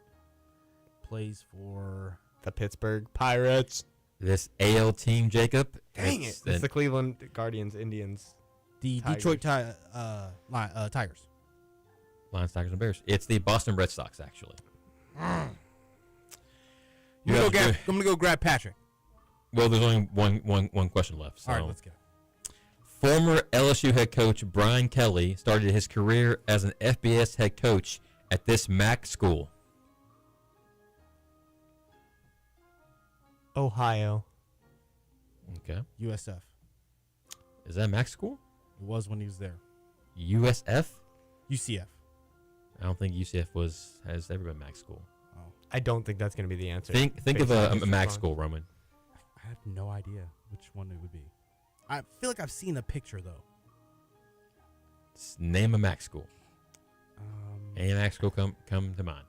Plays for The Pittsburgh Pirates. This AL team, Jacob. Dang it! It's the Cleveland Guardians, Indians. the Tigers. Detroit Tigers. Lions, Tigers, and Bears. It's the Boston Red Sox, actually. I'm gonna go grab Patrick. Well, there's only one question left. So. All right, let's go. Former LSU head coach Brian Kelly started his career as an FBS head coach at this MAC school. Ohio. Okay. USF. Is that MAC school? It was when he was there. USF? UCF. I don't think UCF has ever been MAC school. I don't think that's going to be the answer. Think of a MAC school, Roman. I have no idea which one it would be. I feel like I've seen a picture though. Just name a MAC school. Any MAC school come to mind?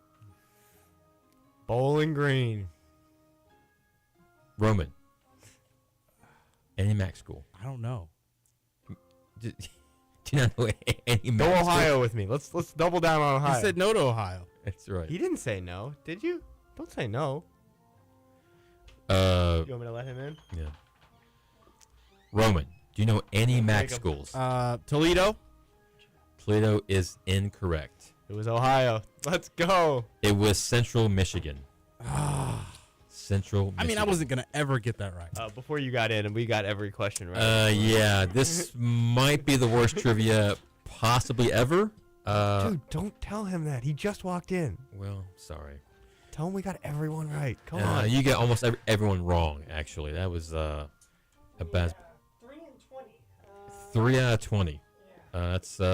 Bowling Green. Roman. Any MAC school? I don't know. Do you not know any MAC Go school? Ohio with me. Let's double down on Ohio. He said no to Ohio. That's right. He didn't say no, did you? Don't say no. You want me to let him in? Yeah. Roman, do you know any MAC Jacob. schools? Toledo. Toledo is incorrect. It was Ohio. Let's go. It was Central Michigan. Central Michigan. I mean, I wasn't gonna ever get that right. Before you got in, and we got every question right. Yeah, this might be the worst trivia possibly ever. Dude, don't tell him that. He just walked in. Well, sorry. Tell him we got everyone right. Come on. You got almost everyone wrong, actually. That was a bad... 3 and 20. 3 out of 20. That's... 3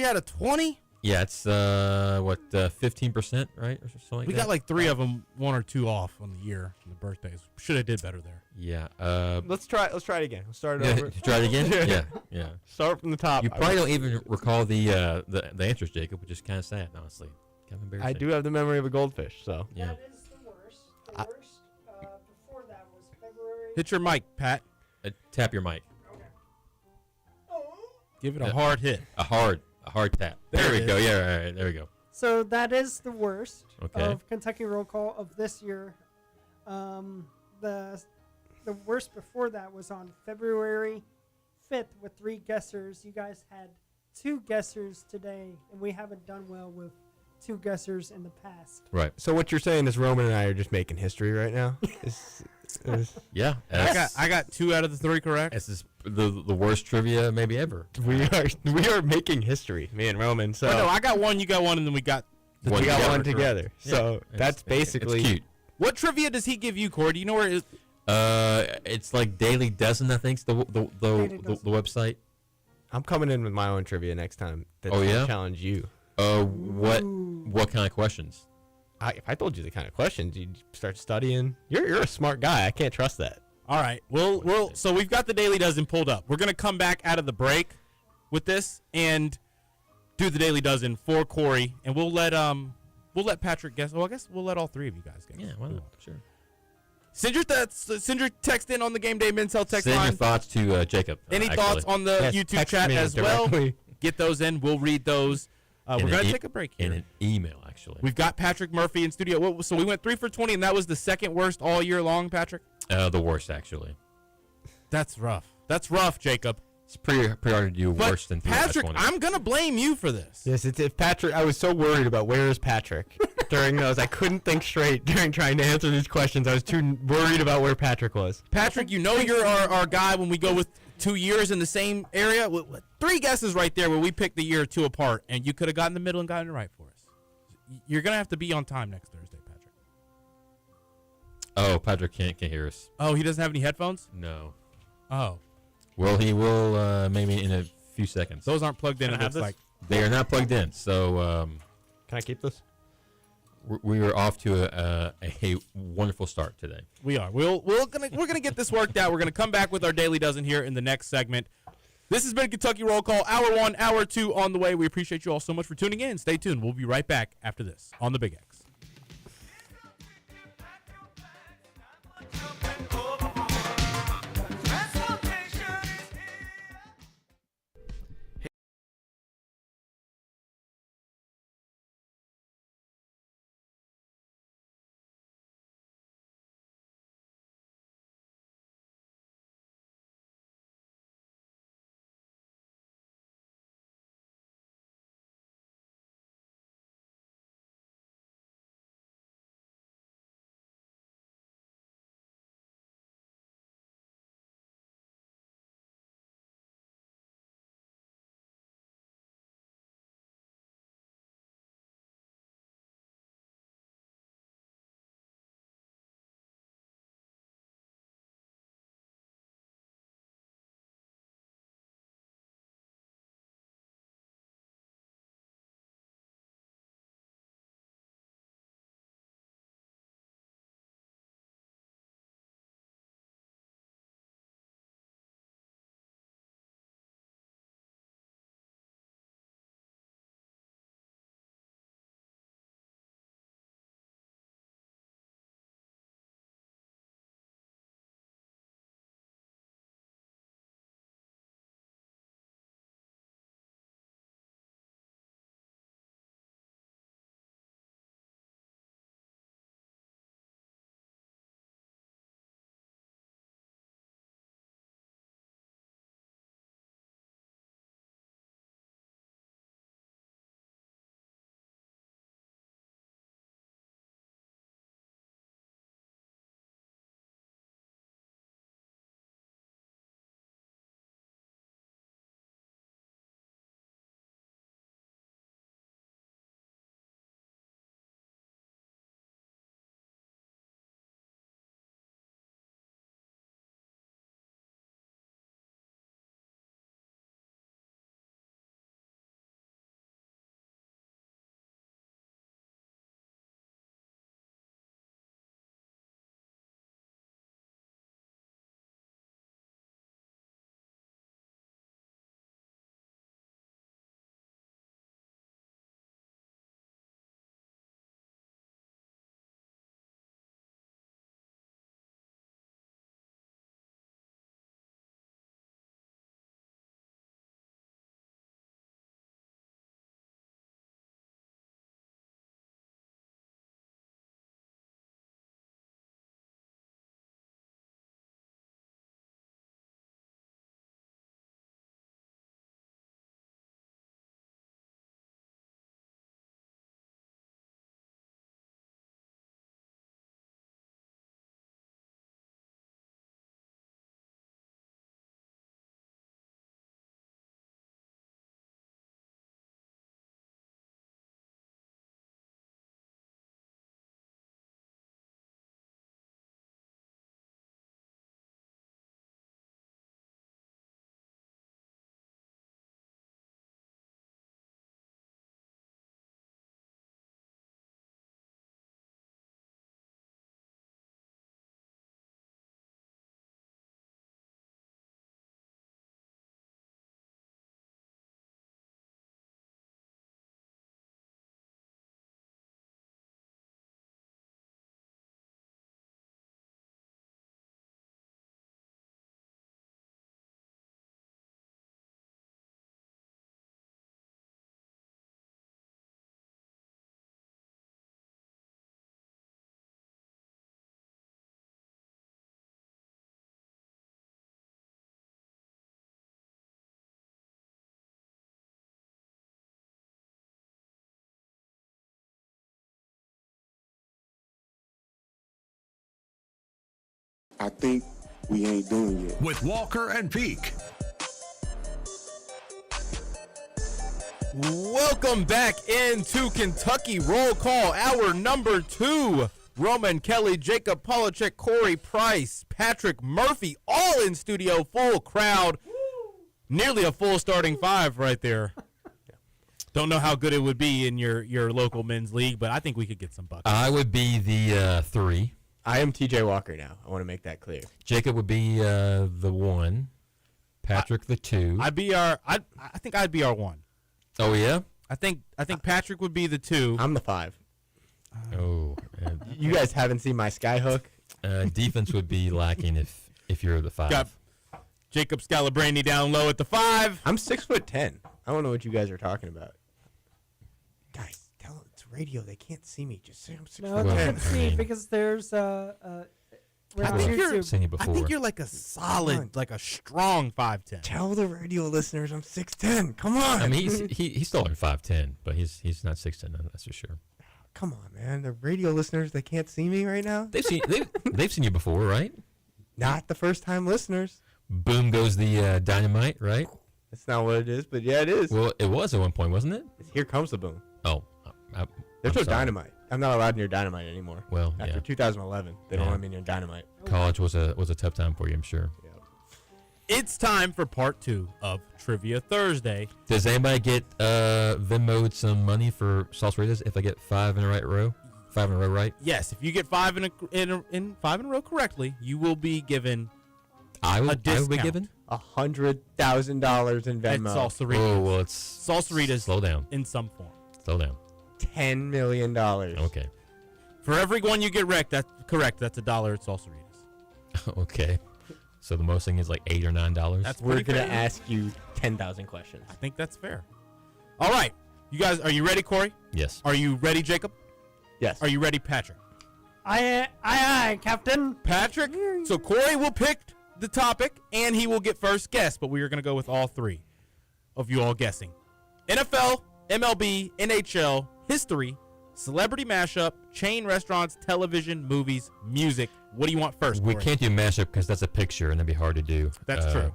out of 20. Yeah, it's 15%, right, or something like We that. got like 3 of them, 1 or 2 off on the year, on the birthdays. Should have did better there. Yeah. Let's try it again. Let's start it over. Try it again. Yeah. Start from the top. You probably don't even recall the answers, Jacob, which is kind of sad, honestly. Kind of embarrassing. I do have the memory of a goldfish, so. Yeah. That is the worst. The worst before that was February. Hit your mic, Pat. Tap your mic. Give it a hard hit. A hard tap. There we go. Yeah, all right. There we go. So that is the worst Okay. of Kentucky roll call of this year. The worst before that was on February 5th with 3 guessers. You guys had 2 guessers today, and we haven't done well with 2 guessers in the past. Right. So what you're saying is Roman and I are just making history right now? Yeah. I got 2 out of the 3 correct. This is the worst trivia maybe ever. we are making history, me and Roman. So Oh, no, I got 1, you got 1, and then we got we got together. one together. Yeah, So that's basically it's cute. What trivia does he give you, Corey? Do you know where it is? It's like Daily Dozen, I think, the website. I'm coming in with my own trivia next time. That's Oh, yeah? gonna challenge you. What kind of questions? If I told you the kind of questions, you'd start studying. You're a smart guy. I can't trust that. All right. So we've got the Daily Dozen pulled up. We're gonna come back out of the break with this and do the Daily Dozen for Corey, and we'll let Patrick guess. Well, I guess we'll let all 3 of you guys guess. Yeah, why not? Sure. Send your text in on the Gameday Mens Health text Send line. your thoughts to Jacob. Any actually. thoughts on the Yes, YouTube text chat me as well? directly. Get those in. We'll read those. We're In going an to take a break In here. an email, actually. We've got Patrick Murphy in studio. So we went 3 for 20, and that was the 2nd worst all year long, Patrick? The worst, actually. That's rough. That's rough, Jacob. It's pretty hard to do But worse than 3 out of Patrick, 20. I'm going to blame you for this. Yes, it's Patrick. I was so worried about where is Patrick during those. I couldn't think straight during trying to answer these questions. I was too worried about where Patrick was. Patrick, you know you're our guy when we go with 2 years in the same area. 3 guesses right there where we picked the year or 2 apart, and you could have gotten the middle and gotten it right for us. You're going to have to be on time next Thursday, Patrick. Oh, Patrick can't hear us. Oh, he doesn't have any headphones? No. Oh. Well, he will maybe in a few seconds. Those aren't plugged in. Can I have this? Like They are not plugged in, so Can I keep this? we are off to a wonderful start today. we are. We're gonna get this worked out. We're gonna come back with our Daily Dozen here in the next segment. This has been Kentucky Roll Call, Hour 1, Hour 2 on the way. We appreciate you all so much for tuning in. Stay tuned. We'll be right back after this on the Big X. I think we ain't doing it. With Walker and Peak. Welcome back into Kentucky Roll Call, hour number 2. Roman Kelly, Jacob Polachek, Corey Price, Patrick Murphy, all in studio, full crowd. Nearly a full starting 5 right there. Don't know how good it would be in your local men's league, but I think we could get some buckets. I would be the 3. I am TJ Walker now. I want to make that clear. Jacob would be the 1. Patrick the 2. I think I'd be our 1. Oh yeah. I think Patrick would be the 2. I'm the 5. Oh. You guys haven't seen my skyhook. Defense would be lacking if you're the 5. Got Jacob Scalabrandi down low at the 5. I'm 6'10". I don't know what you guys are talking about. Guys, tell them it's radio. They can't see me. Just say I'm 6'10". No, they can see because there's I think YouTube. you're like a solid, like a strong 5'10". Tell the radio listeners I'm 6'10". Come on. I mean, he's still in 5'10", but he's not 6'10", that's for sure. Come on, man. The radio listeners, they can't see me right now. They've seen you before, right? Not the first time listeners. Boom goes the dynamite, right? That's not what it is, but yeah, it is. Well, it was at one point, wasn't it? Here comes the boom. Oh, there's I'm no sorry. dynamite. I'm not allowed near dynamite anymore. Well, after 2011, they don't let me near dynamite. College was a tough time for you, I'm sure. Yeah. It's time for part 2 of Trivia Thursday. Does anybody get Venmo'd some money for Salsaritas if I get 5 in a row? 5 in a row, right? Yes, if you get 5 in 5 in a row correctly, you will be given I will discount. be given $100,000 in at Venmo. Salsaritas. Oh, well, it's Salsaritas. Slow down. In some form. Slow down. $10 million. Okay. For every one you get that's correct. That's $1 at Salsaritas. Okay. So the most thing is like $8 or $9. That's We're pretty going to fair. ask you 10,000 questions. I think that's fair. All right. You guys, are you ready, Corey? Yes. Are you ready, Jacob? Yes. Are you ready, Patrick? Aye, Captain. Patrick? So Corey will pick the topic, and he will get first guess, but we are going to go with all 3 of you all guessing. NFL, MLB, NHL, history, celebrity mashup, chain restaurants, television, movies, music. What do you want first, We Corey? can't do mashup because that's a picture, and that'd be hard to do. That's true.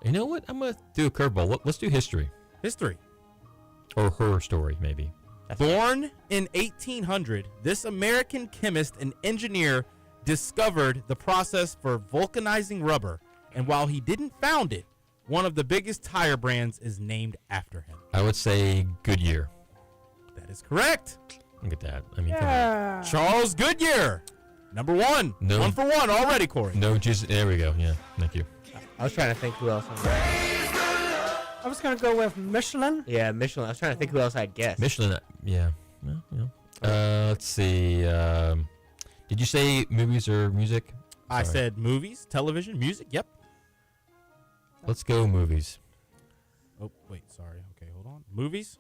You know what? I'm going to do a curveball. Let's do history. History. Or her story, maybe. Born in 1800, this American chemist and engineer discovered the process for vulcanizing rubber, and while he didn't found it, one of the biggest tire brands is named after him. I would say Goodyear. That is correct. Look at that. I mean, Yeah. Charles Goodyear, number 1. No. 1 for 1 already, Corey. come on. No, just there we go. Yeah, thank you. I was trying to think who else. I was going to go with Michelin. Yeah, Michelin. I was trying to think who else I'd guess. Michelin, yeah. Well, let's see. Did you say movies or music? I Sorry. said movies, television, music. Yep. Let's go movies. Oh, wait, sorry. Okay, hold on. Movies.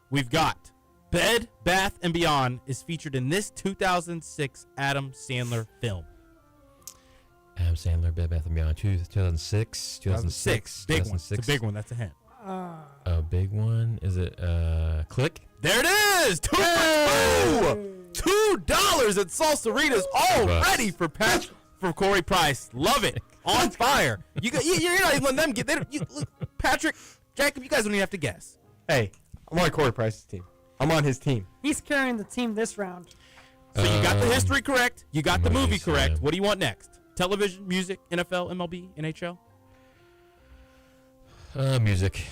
We've got Bed, Bath, and Beyond is featured in this 2006 Adam Sandler film. Adam Sandler, Bed Bath & Beyond, 2006. Big one. 2006. It's a big one. That's a hint. A big one. Is it Click? There it is. 2 for 2. $2 at Salsaritas already for Corey Price. Love it. On fire. You're not even letting them get there. Patrick, Jacob, you guys don't even have to guess. Hey, I'm on Corey Price's team. I'm on his team. He's carrying the team this round. So you got the history correct. You got the movie movies, correct. yeah. What do you want next? Television, music, NFL, MLB, NHL? Music.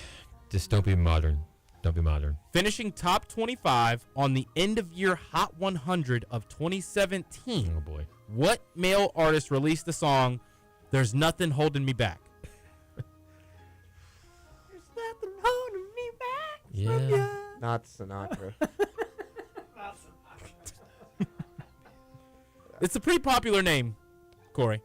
Just don't be modern. Don't be modern. Finishing top 25 on the end-of-year Hot 100 of 2017. Oh, boy. What male artist released the song There's Nothing Holding Me Back? There's nothing holding me back. Yeah. Not Sinatra. It's a pretty popular name, Corey.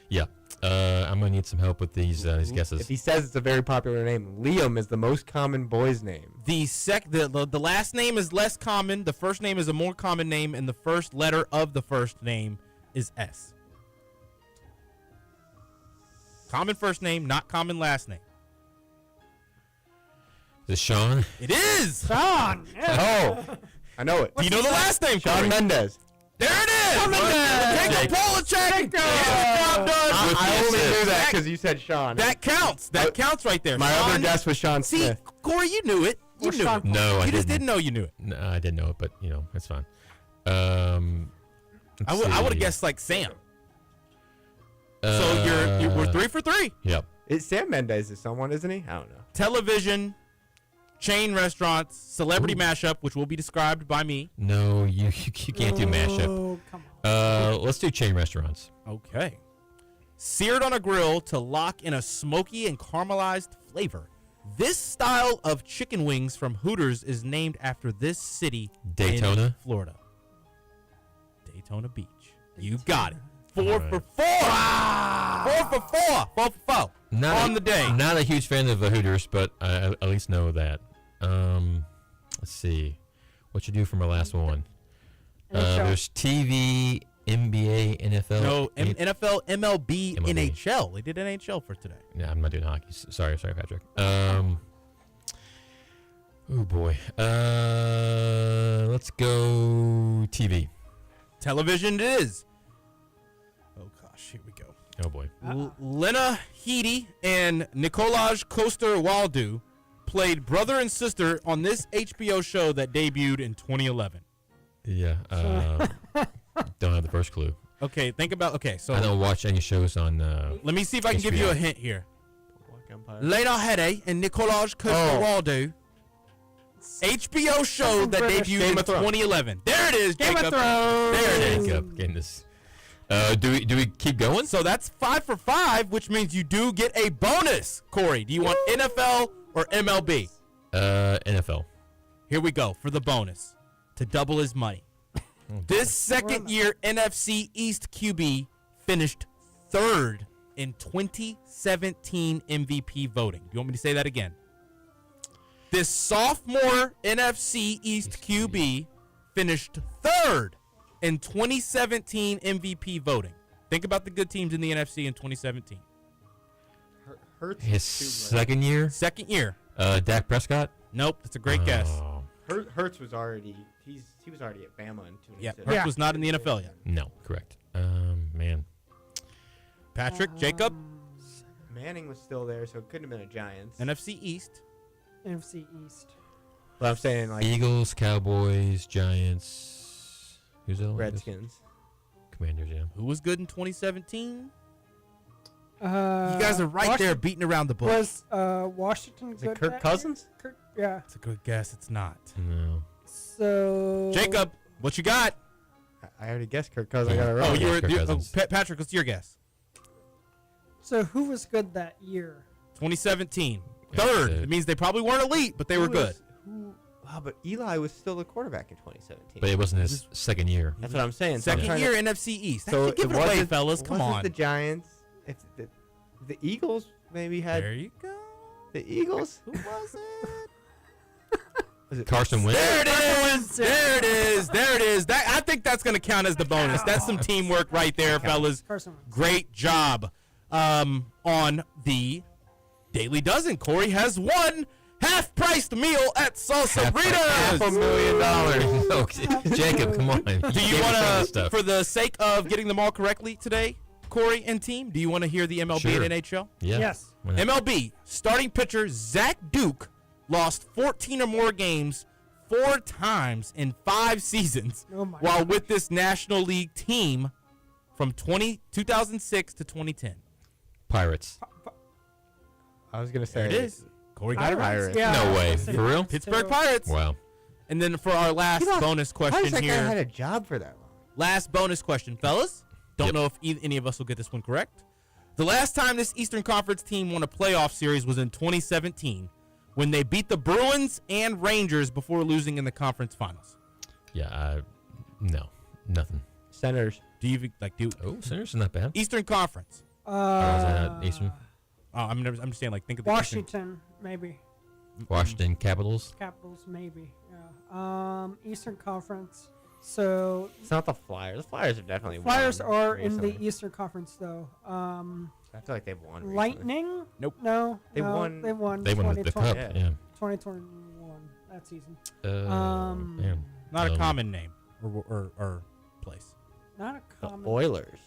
Yeah. I'm going to need some help with these guesses. If he says it's a very popular name, Liam is the most common boy's name. The last name is less common. The first name is a more common name, and the first letter of the first name is S. Common first name, not common last name. Is it Sean? It is. Sean. Yeah. Oh, I know it. Do you know the last name, Shawn Corey? Mendes. There it is. Jacob Polachek. Job done. I only knew that because you said Sean. That counts. That counts right there. My Sean, other guess was Sean See, Smith. Corey, you knew it. You knew it. No, I You just didn't know you knew it. No, I didn't know it, but it's fine. I would have guessed like Sam. So we're 3 for 3. Yep. Sam Mendes is someone, isn't he? I don't know. Television, chain restaurants, celebrity mashup, which will be described by me. No, you can't do mashup. Oh, come on. Let's do chain restaurants. Okay. Seared on a grill to lock in a smoky and caramelized flavor. This style of chicken wings from Hooters is named after this city Daytona? in Florida. Daytona Beach. You got it. 4 for 4. Wow. 4 for 4. 4 for 4. On the day. Not a huge fan of the Hooters, but I at least know that. Let's see. What you do for my last one? There's TV, NBA, NFL. No, NFL, MLB, NHL. They did NHL for today. Yeah, I'm not doing hockey. Sorry, Patrick. Oh boy. Let's go TV. Television it is. Oh gosh, here we go. Oh boy. Lena Headey and Nikolaj Coster-Waldau played brother and sister on this HBO show that debuted in 2011. Yeah. Don't have the first clue. Okay, think about. So I don't watch any shows on. let me see if I can give you a hint here. Lena Headey and Nikolaj Coster-Waldau. HBO show that debuted in 2011. There it is, Game Jacob. of Thrones. There it is. Jacob, getting this. Do we keep going? So that's 5 for 5, which means you do get a bonus. Corey, do you want NFL or MLB? NFL. Here we go for the bonus to double his money. This second year NFC East QB finished 3rd in 2017 MVP voting. Do you want me to say that again? This sophomore NFC East QB finished 3rd in 2017 MVP voting. Think about the good teams in the NFC in 2017. Hurts His second year? Second year. Dak Prescott? Nope, that's a great guess. Hurts was already he was already at Bama in 2017. Yeah, Hurts was not in the NFL yet. No, correct. Man. Patrick, Jacob, Manning was still there, so it couldn't have been a Giants. NFC East. NFC East. But I'm saying like Eagles, Cowboys, Giants. Who's the Redskins. Commanders, yeah. Who was good in 2017? You You guys are right there beating around the bush. Was Washington Is good? it Kirk that Cousins? year? Yeah. It's a good guess. It's not. No. So Jacob, what you got? I already guessed Kirk Cousins. I got it Oh, wrong. you- You're Kirk Cousins. Patrick, what's your guess? So who was good that year? 2017. Yeah, 3rd. the- It means they probably weren't elite, but they were good. Wow, but Eli was still the quarterback in 2017. But it wasn't his second year. That's what I'm saying. So I'm Second trying year to- NFC East. So Give it wasn't- away, fellas. Come wasn't on. the Giants. If the Eagles maybe had There you go. the Eagles. Who was it? Was it Carson Wentz. There it is. There it is. There it is. That I think that's going to count as the bonus. That's some teamwork right there, fellas. Carson Wentz. Great job on the Daily Dozen. Corey has won half-priced meal at Salsa Fritas. $500,000. Okay. Jacob, come on. Do you want to, for the sake of getting them all correctly today, Corey and team, do you want to hear the MLB Sure. and NHL? Yeah. Yes. Why not? MLB starting pitcher Zach Duke lost 14 or more games 4 times in 5 seasons Oh my while gosh. with this National League team from 2006 to 2010. Pirates. I was gonna say There it is. Corey got it right. Pirates. Yeah. No way. Listen, For real? Pittsburgh So- Pirates. Wow. And then for our last bonus How does question that guy here. had a job for that long? Last bonus question, fellas. Don't Yep. know if any of us will get this one correct. The last time this Eastern Conference team won a playoff series was in 2017 when they beat the Bruins and Rangers before losing in the conference finals. Yeah. No. Nothing. Senators. Do you do Oh, Senators is not bad. Eastern Conference? Or is that Eastern? I'm just saying, think of the Eastern. Washington, maybe. Washington Capitals. Capitals, maybe. Yeah. Eastern Conference. So It's not the Flyers. The Flyers have definitely Flyers won are in the recently. Eastern Conference though. I feel like they've won. recently. Lightning? Nope. No. They no, won- They won. They won the 2020 cup. Yeah. Yeah. 2021 that season. Damn. Not a Um, common name or place. Not a The common. Oilers.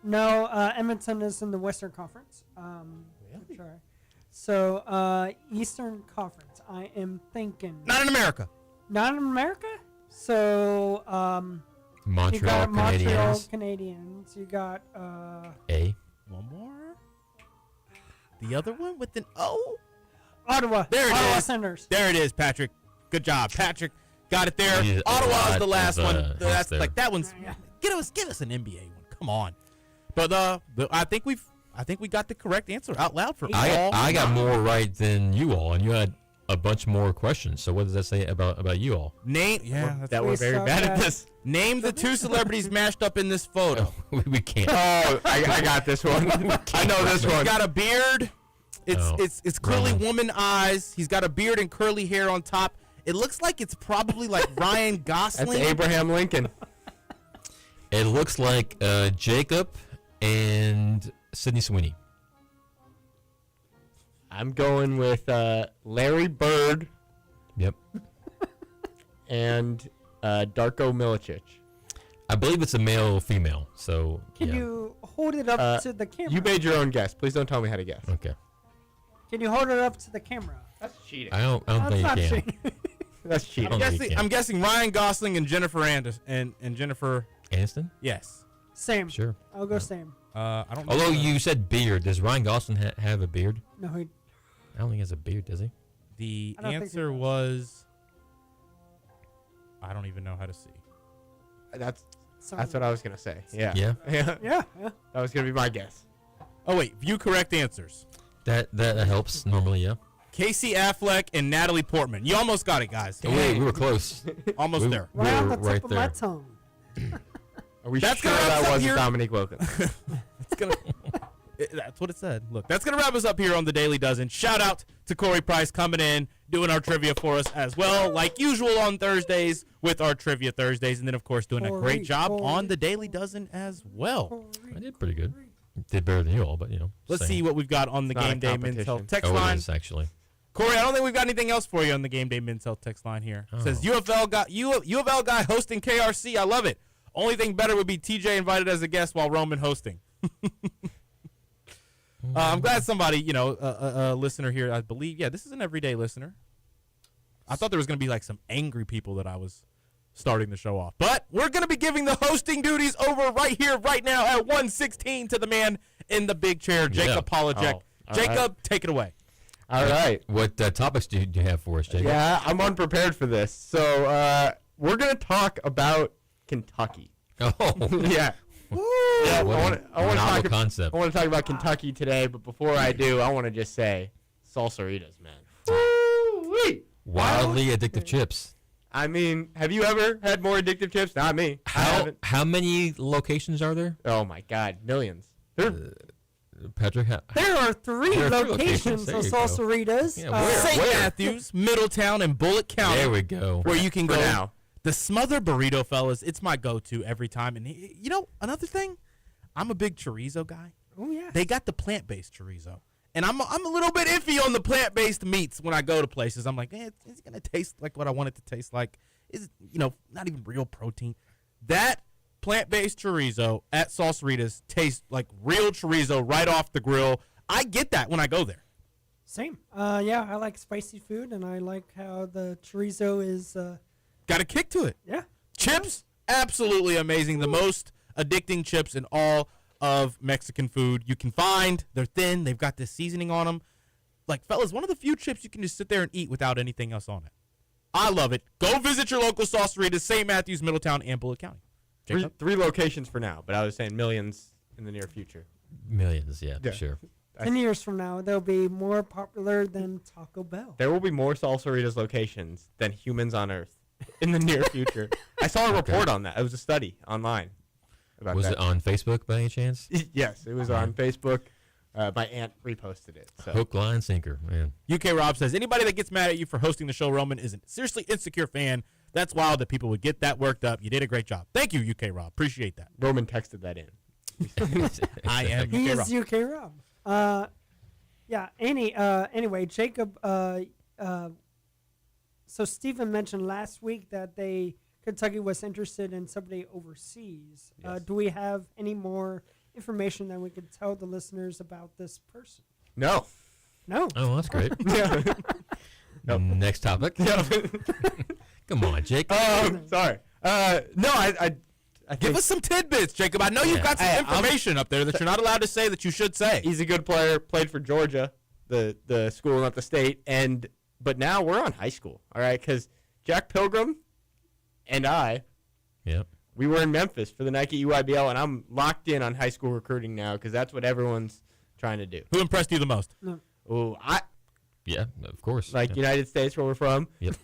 No, Edmonton is in the Western Conference. Really? Sorry. So, Eastern Conference. I am thinking. Not in America. Not in America? So, you Montreal got Montreal Canadiens. Canadiens. You got, A. One more. The other one with an O. Ottawa. There it Ottawa is. Senators. There it is, Patrick. Good job, Patrick. Got it there. Needed a Ottawa is lot the last of, one. hints That's there. like that one's. Yeah. Give us an NBA one. Come on. But I think we got the correct answer out loud for all. I got more right than you all, and you had a bunch more questions. So what does that say about you all? Name. Yeah, that's That we're very suck bad at- at this. Name the two celebrities mashed up in this photo. we can't. Oh, I got this one. I know this He's one. got a beard. Oh, It's clearly Roman. woman eyes. He's got a beard and curly hair on top. It looks like it's probably like Ryan That's Gosling. Abraham Lincoln. It looks like Jacob and Sydney Sweeney. I'm going with Larry Bird Yep. and Darko Milicic. I believe it's a male female. So Can yeah. you hold it up to the camera? You made your own guess. Please don't tell me how to guess. Okay. Can you hold it up to the camera? That's cheating. I don't That's think not you can. cheating. That's cheating. I don't think you can. I'm guessing Ryan Gosling and Jennifer Anderson and Jennifer. Aniston? Yes. Same. Sure. I'll go same. I don't. know. Although you said beard, does Ryan Gosling have a beard? No, he. I don't think he has a beard, does he? The I don't think answer he does. was. I don't even know how to see. That's Sorry. what I was gonna say. Yeah. Yeah. Yeah. Yeah. That was gonna be my guess. Oh wait, view correct answers. That helps normally, yeah. Casey Affleck and Natalie Portman. You almost got it, guys. Oh, wait, we were close. Almost we- there. we Right on were the tip right of my there. tongue. Are we That's sure gonna wrap us that up wasn't here. Dominique Wilkins? It's gonna. That's what it said. Look, that's gonna wrap us up here on the Daily Dozen. Shout out to Corey Price coming in, doing our trivia for us as well, like usual on Thursdays with our Trivia Thursdays, and then of course doing a Corey, great job Corey, on the Daily Dozen as well. I did pretty good. Did better than you all, but you know. Let's same. see what we've got on the It's not a Game Day Men's Health competition. text Oh, line. it is actually. Corey, I don't think we've got anything else for you on the Game Day Men's Health text line here. It says Oh. U of L guy hosting KRC. I love it. Only thing better would be TJ invited as a guest while Roman hosting. I'm glad somebody, a listener here, I believe. Yeah, this is an everyday listener. I thought there was going to be like some angry people that I was starting the show off. But we're going to be giving the hosting duties over right here, right now at 1:16 to the man in the big chair, Jacob Polajek. Oh, all Jacob, right. take it away. All right. What topics do you have for us, Jacob? Yeah, I'm unprepared for this. So we're gonna talk about Kentucky. Oh. Yeah. Yeah, What I a want to novel talk. concept. I want to talk about Kentucky today, but before I do, I want to just say, salsaritas, man. Woo-wee. Wildly addictive chips. I mean, have you ever had more addictive chips? Not me. I How haven't. how many locations are there? Oh my God, millions. They're Patrick, There are three There are three locations locations. There of you go. salsaritas. Yeah, where? St. Where? Matthews, Middletown, and Bullitt County. there we go. Where you can for go. now. The smother burrito, fellas, it's my go-to every time. And another thing, I'm a big chorizo guy. Oh yeah. They got the plant-based chorizo, and I'm a little bit iffy on the plant-based meats when I go to places. I'm like, it's gonna taste like what I want it to taste like. Is it, not even real protein. That plant-based chorizo at Salsaritas tastes like real chorizo right off the grill. I get that when I go there. Same. Yeah, I like spicy food, and I like how the chorizo is. Got a kick to it. Yeah. Chips, absolutely amazing. The most addicting chips in all of Mexican food you can find. They're thin. They've got this seasoning on them. Like, fellas, one of the few chips you can just sit there and eat without anything else on it. I love it. Go visit your local Salsaritas, St. Matthews, Middletown, and Bullitt County. Jacob? Three locations for now, but I was saying millions in the near future. Millions, yeah, Yeah. for sure. 10 years from now, they'll be more popular than Taco Bell. There will be more Salsaritas locations than humans on Earth in the near future. I saw a report on that. It was a study online about Was that. it on Facebook by any chance? Yes, it was on Facebook. My aunt reposted it. So Hook, line, sinker, man. UK Rob says, anybody that gets mad at you for hosting the show, Roman, is a seriously insecure fan. That's wild that people would get that worked up. You did a great job. Thank you, UK Rob. Appreciate that. Roman texted that in. I am He UK is Rob. UK Rob. Yeah. Anyway, Jacob. So Stephen mentioned last week that they Kentucky was interested in somebody overseas. Yes. Do we have any more information that we could tell the listeners about this person? No. No. Oh, that's great. Next topic. Come on, Jake. Sorry. No, I Give think us some tidbits, Jacob. I know you've got some Hey, information up there that you're not allowed to say that you should say. he's a good player. Played for Georgia, the school, not the state. But now we're on high school. All right, because Jack Pilgrim and I, Yep. we were in Memphis for the Nike UIBL, and I'm locked in on high school recruiting now because that's what everyone's trying to do. Who impressed you the most? Oh, I Yeah, of course. like yeah. United States, where we're from. Yep.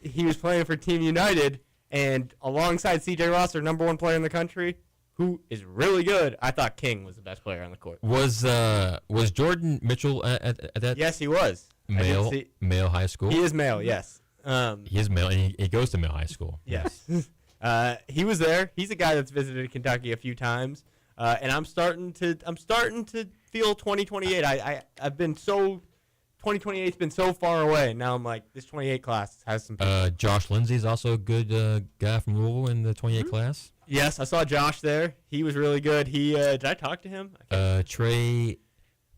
He was playing for Team United, and alongside C.J. Ross, their number one player in the country, who is really good. I thought King was the best player on the court. Was Jordan Mitchell at that Yes, he was. I did see- male high school? He is male, yes. He is male, and he goes to male high school. Yes. He was there. He's a guy that's visited Kentucky a few times, and I'm starting to feel 2028. I've been so 2028's been so far away. Now I'm like, this 28 class has some. Josh Lindsay's also a good guy from Louisville in the 28 class. Yes, I saw Josh there. He was really good. He did I talk to him? Trey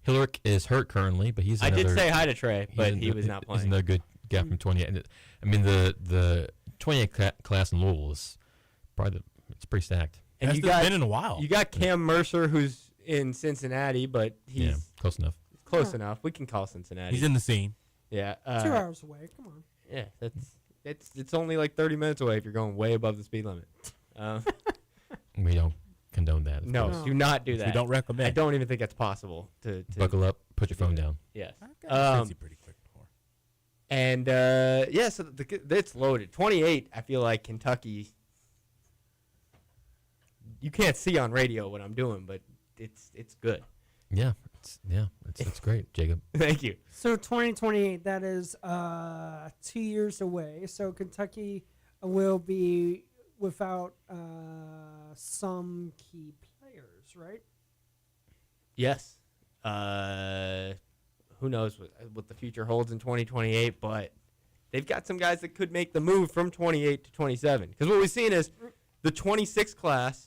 Hillerick is hurt currently, but he's. I another, did say hi to Trey, but he he's was not He's playing. another good guy from 28. And I mean, the 28 class in Louisville is probably it's pretty stacked. And That's you got been in a while. you got Cam Mercer, who's in Cincinnati, but he's Yeah, close enough. close enough. We can call Cincinnati. He's in the scene. Yeah. 2 hours away. Come on. Yeah, it's only like 30 minutes away if you're going way above the speed limit. We don't condone that. of No, course. do not do that. We don't recommend. I don't even think that's possible to Buckle up, put your phone down. Yes. I got crazy pretty quick before. And yeah, so it's loaded. 28. I feel like Kentucky. You can't see on radio what I'm doing, but it's good. Yeah, it's great, Jacob. Thank you. So 2028, that is 2 years away. So Kentucky will be without some key players, right? Yes. Who knows what the future holds in 2028, but they've got some guys that could make the move from 28 to 27. Because what we've seen is the 26 class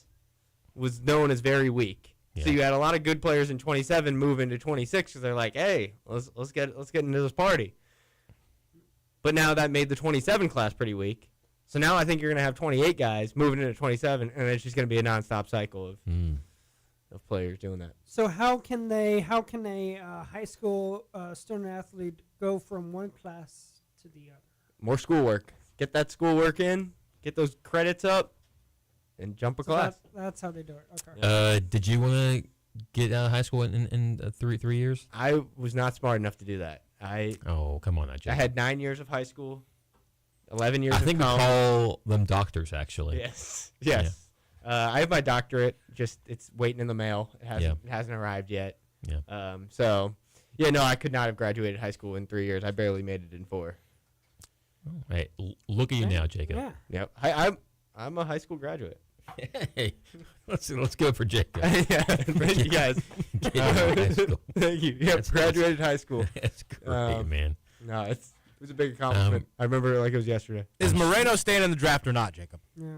was known as very weak. Yeah. So you had a lot of good players in 27 move into 26 because they're like, hey, let's get into this party. But now that made the 27 class pretty weak. So now I think you're going to have 28 guys moving into 27, and it's just going to be a nonstop cycle of players doing that. So how can a high school student athlete go from one class to the other? More schoolwork. Get that schoolwork in. Get those credits up, and jump a So class. that's how they do it. Okay. Did you want to get out of high school in 3 years? I was not smart enough to do that. Oh, come on, I Jacob. had 9 years of high school, 11 years I of think we college. call them doctors, actually. Yes. I have my doctorate. Just it's waiting in the mail. It hasn't arrived yet. Yeah. So, yeah, no, I could not have graduated high school in 3 years. I barely made it in 4. Hey, look at you now, Jacob. Yeah. Yep. I'm a high school graduate. Hey, let's go for Jacob. Yeah, thank you guys. Get out of high school. Thank you. Yep, That's graduated high school. That's great, man. No, it was a big accomplishment. I remember it like it was yesterday. Is Moreno staying in the draft or not, Jacob? Yeah.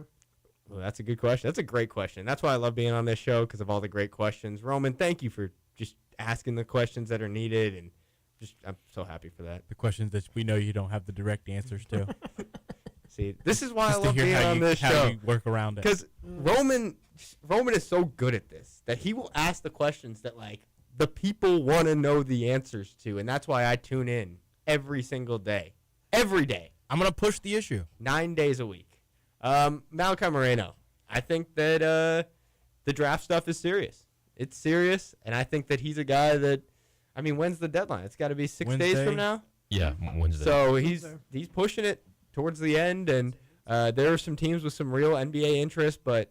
Well, that's a good question. That's a great question. That's why I love being on this show because of all the great questions. Roman, thank you for just asking the questions that are needed, and I'm so happy for that. The questions that we know you don't have the direct answers to. See, this is why Just I to love hear being how on you, this how show you work around it. because Roman is so good at this that he will ask the questions that like the people want to know the answers to, and that's why I tune in every day. I'm going to push the issue. 9 days a week. Malachi Moreno. I think that the draft stuff is serious. It's serious, and I think that he's a guy that, I mean, when's the deadline? It's got to be 6 days Wednesday. from now. Yeah, Wednesday. So he's pushing it towards the end, and there are some teams with some real NBA interest, but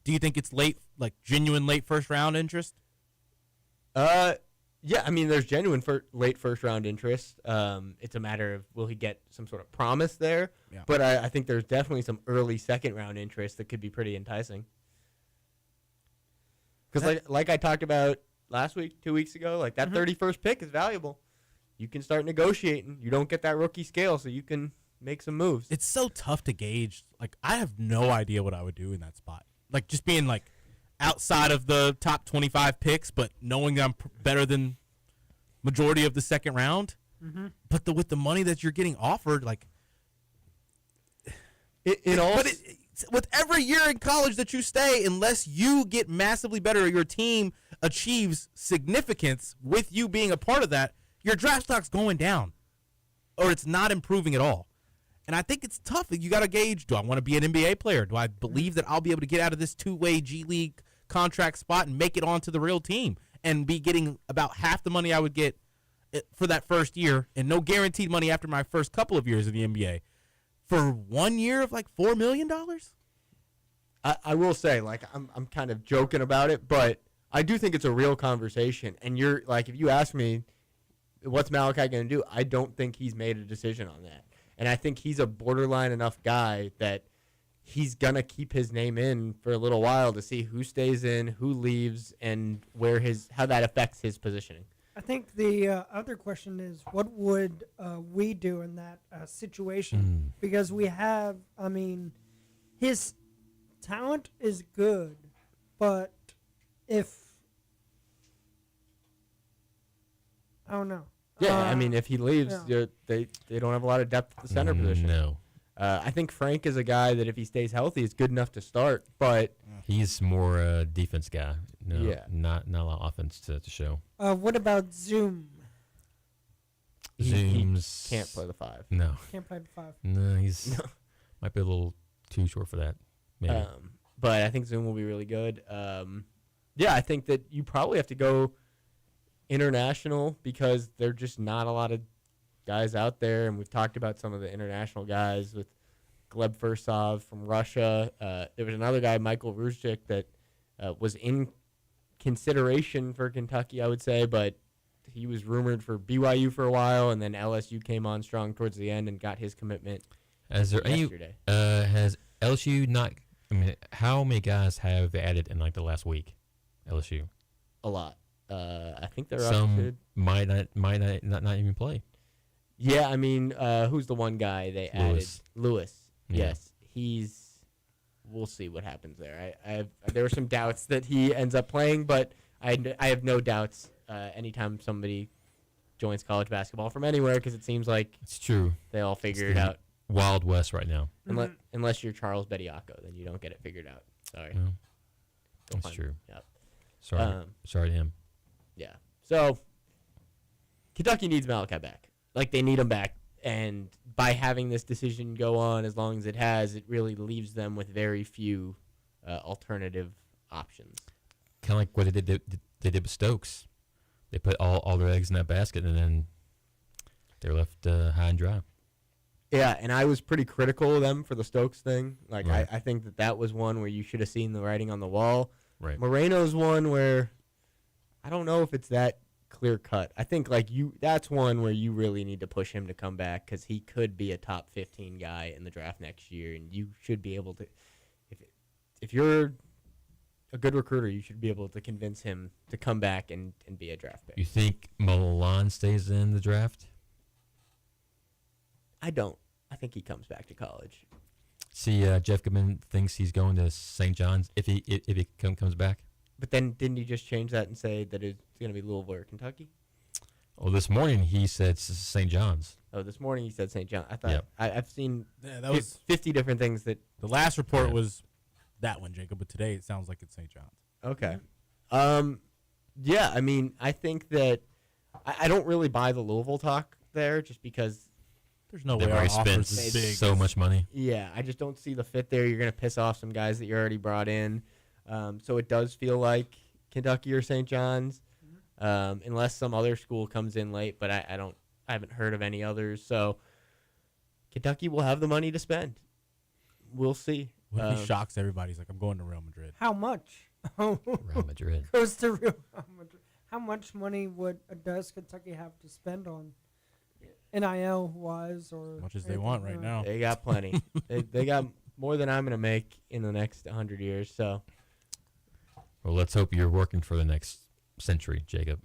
Do you think it's late, like genuine late first round interest? yeah, I mean, there's genuine late first round interest. It's a matter of will he get some sort of promise there, Yeah. but I think there's definitely some early second round interest that could be pretty enticing. Because like I talked about last week, 2 weeks ago, like that 31st pick is valuable. You can start negotiating. You don't get that rookie scale, so you can make some moves. It's so tough to gauge. Like, I have no idea what I would do in that spot. Like, just being, like, outside of the top 25 picks, but knowing that I'm better than majority of the second round. Mm-hmm. But with the money that you're getting offered, like, with every year in college that you stay, unless you get massively better or your team achieves significance with you being a part of that, your draft stock's going down, or it's not improving at all. And I think it's tough. You got to gauge, do I want to be an NBA player? Do I believe that I'll be able to get out of this two-way G League contract spot and make it onto the real team and be getting about half the money I would get for that first year and no guaranteed money after my first couple of years in the NBA for 1 year of like $4 million? I will say, like, I'm kind of joking about it, but I do think it's a real conversation. And you're like, if you ask me, what's Malachi going to do? I don't think he's made a decision on that. And I think he's a borderline enough guy that he's going to keep his name in for a little while to see who stays in, who leaves, and how that affects his positioning. I think the other question is, what would we do in that situation? Because we have, I mean, his talent is good, but if, I don't know. Yeah, I mean, if he leaves, they don't have a lot of depth at the center position. No. I think Frank is a guy that if he stays healthy is good enough to start, but he's more a defense guy. No, Yeah. not a lot of offense to show. What about Zoom? he Zooms can't play the 5. No, Can't play the 5. no, he's might be a little too short for that. Maybe. But I think Zoom will be really good. Yeah, I think that you probably have to go international because there are just not a lot of guys out there, and we've talked about some of the international guys with Gleb Fursov from Russia. There was another guy, Michael Ruzcik, that was in consideration for Kentucky, I would say, but he was rumored for BYU for a while, and then LSU came on strong towards the end and got his commitment yesterday. Has LSU not? I mean, how many guys have they added in like the last week? LSU. A lot. I think they're up Some to. might not even play. Yeah, I mean, who's the one guy they added? Lewis. Yeah. Yes, we'll see what happens there. There were some doubts that he ends up playing, but I have no doubts anytime somebody joins college basketball from anywhere, because it seems like It's true. they all figure it out. Wild West right now. Unless you're Charles Bediako, then you don't get it figured out. Sorry. No, Go that's find true. Yep. Sorry to him. Yeah. So Kentucky needs Malachi back. Like, they need him back. And by having this decision go on as long as it has, it really leaves them with very few alternative options. Kind of like what they did with Stokes. They put all their eggs in that basket, and then they're left high and dry. Yeah, and I was pretty critical of them for the Stokes thing. Like, Right. I think that was one where you should have seen the writing on the wall. Right. Moreno's one where I don't know if it's that clear cut. I think that's one where you really need to push him to come back, because he could be a top 15 guy in the draft next year, and you should be able to, if you're a good recruiter, you should be able to convince him to come back and be a draft pick. You think Milan stays in the draft? I don't. I think he comes back to college. See, Jeff Goodman thinks he's going to St. John's if he comes back. But then didn't he just change that and say that it's going to be Louisville or Kentucky? Well, this morning he said St. John's. Oh, this morning he said St. John. I thought Yep. I've seen that was 50 different things that. the last report was that one, Jacob, but today it sounds like it's St. John's. Okay. Yeah, I mean, I think that I don't really buy the Louisville talk there, just because. There's no They've way our already spent offers is big. so much money. Yeah, I just don't see the fit there. You're going to piss off some guys that you already brought in. So it does feel like Kentucky or St. John's, unless some other school comes in late. But I haven't heard of any others. So Kentucky will have the money to spend. We'll see. What if he shocks everybody? He's like, I'm going to Real Madrid. How much? Real Madrid. Goes to Real Madrid. How much money does Kentucky have to spend on NIL wise, or As much as they want right now. They got plenty. they got more than I'm going to make in the next 100 years. So Well, let's hope you're working for the next century, Jacob.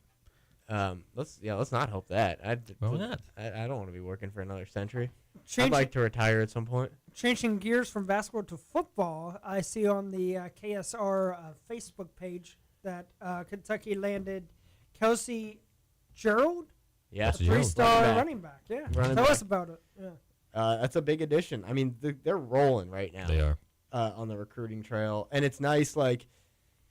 Let's not hope that. Why not? I don't want to be working for another century. I'd Changing, like to retire at some point. changing gears from basketball to football, I see on the KSR Facebook page that Kentucky landed Kelsey Gerald, Yeah, Kelsey Gerald. three-star running back. Yeah, Running tell back. us about it. Yeah. That's a big addition. I mean, they're rolling right now. They are. On the recruiting trail, and it's nice. Like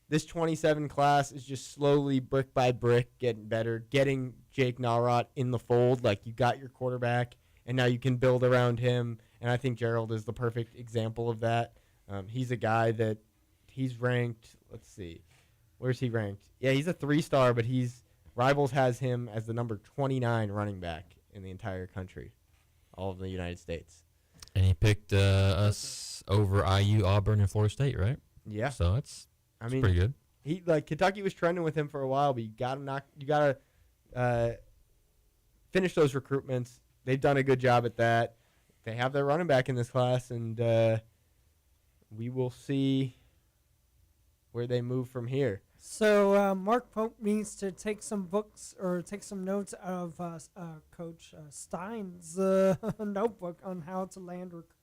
this 27 class is just slowly, brick by brick, getting better. Getting Jake Narot in the fold. Like you got your quarterback, and now you can build around him. And I think Gerald is the perfect example of that. He's a guy that he's ranked. Let's see, where's he ranked? Yeah, he's a 3-star, but Rivals has him as the number 29 running back in the entire country, all of the United States. And he picked us over IU, Auburn, and Florida State, right? Yeah, So it's pretty good. He Kentucky was trending with him for a while, but you gotta finish those recruitments. They've done a good job at that. They have their running back in this class, and we will see where they move from here. So Mark Pope needs to take some books or take some notes out of Coach Stein's notebook on how to land recruits.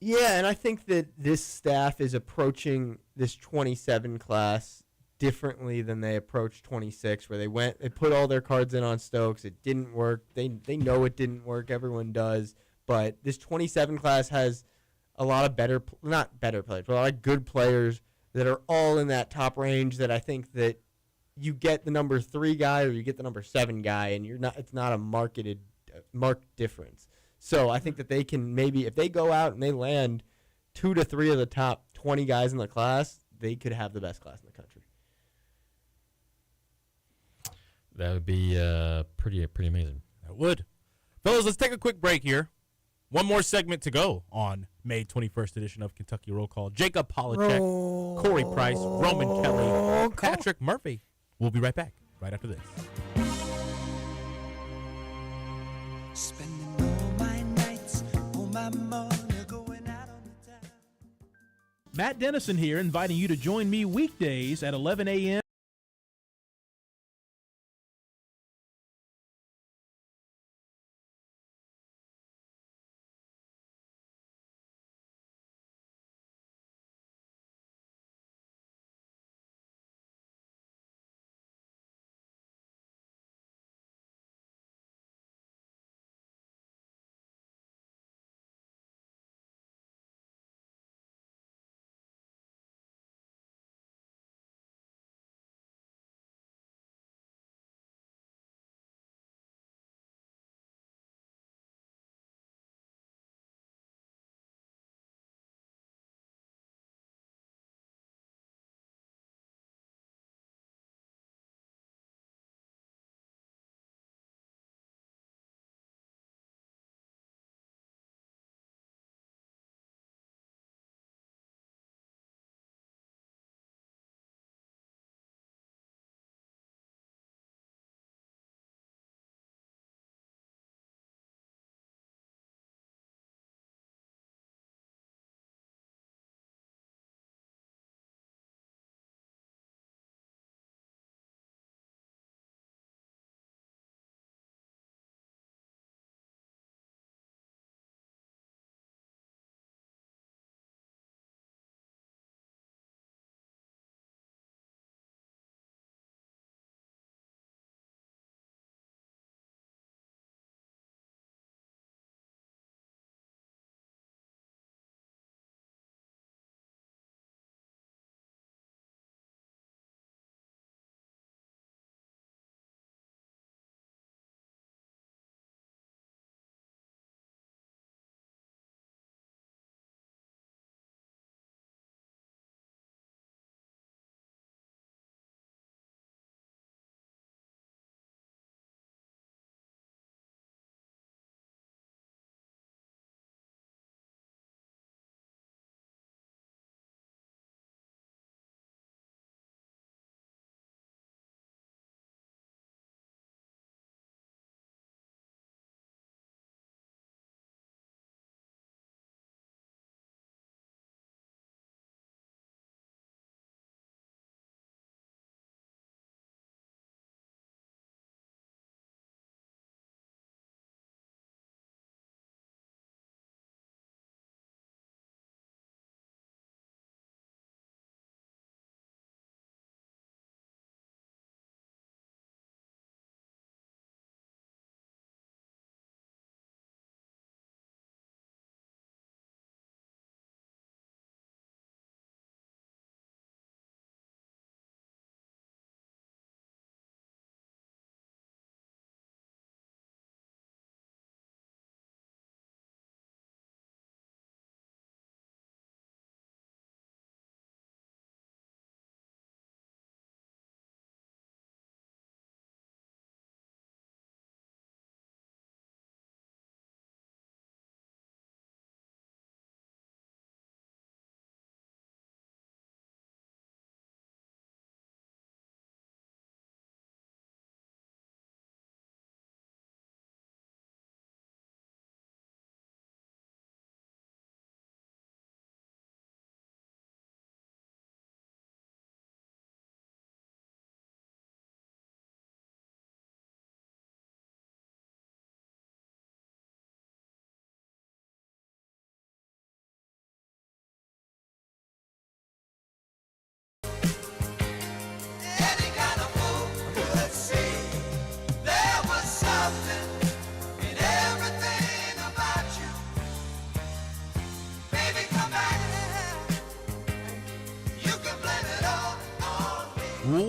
Yeah, and I think that this staff is approaching this 27 class differently than they approached 26, where they put all their cards in on Stokes. It didn't work. They know it didn't work. Everyone does. But this 27 class has a lot of not better players, but a lot of good players that are all in that top range that I think that you get the number 3 guy or you get the number 7 guy, and it's not a marked difference. So I think that they can maybe, if they go out and they land 2 to 3 of the top 20 guys in the class, they could have the best class in the country. That would be pretty amazing. That would. Fellas, let's take a quick break here. One more segment to go on May 21st edition of Kentucky Roll Call. Jacob Polachek, Corey Price, Roman Kelly, Patrick Murphy. We'll be right back right after this. Spending all my nights, all my money going out on the town. Matt Dennison here, inviting you to join me weekdays at 11 a.m.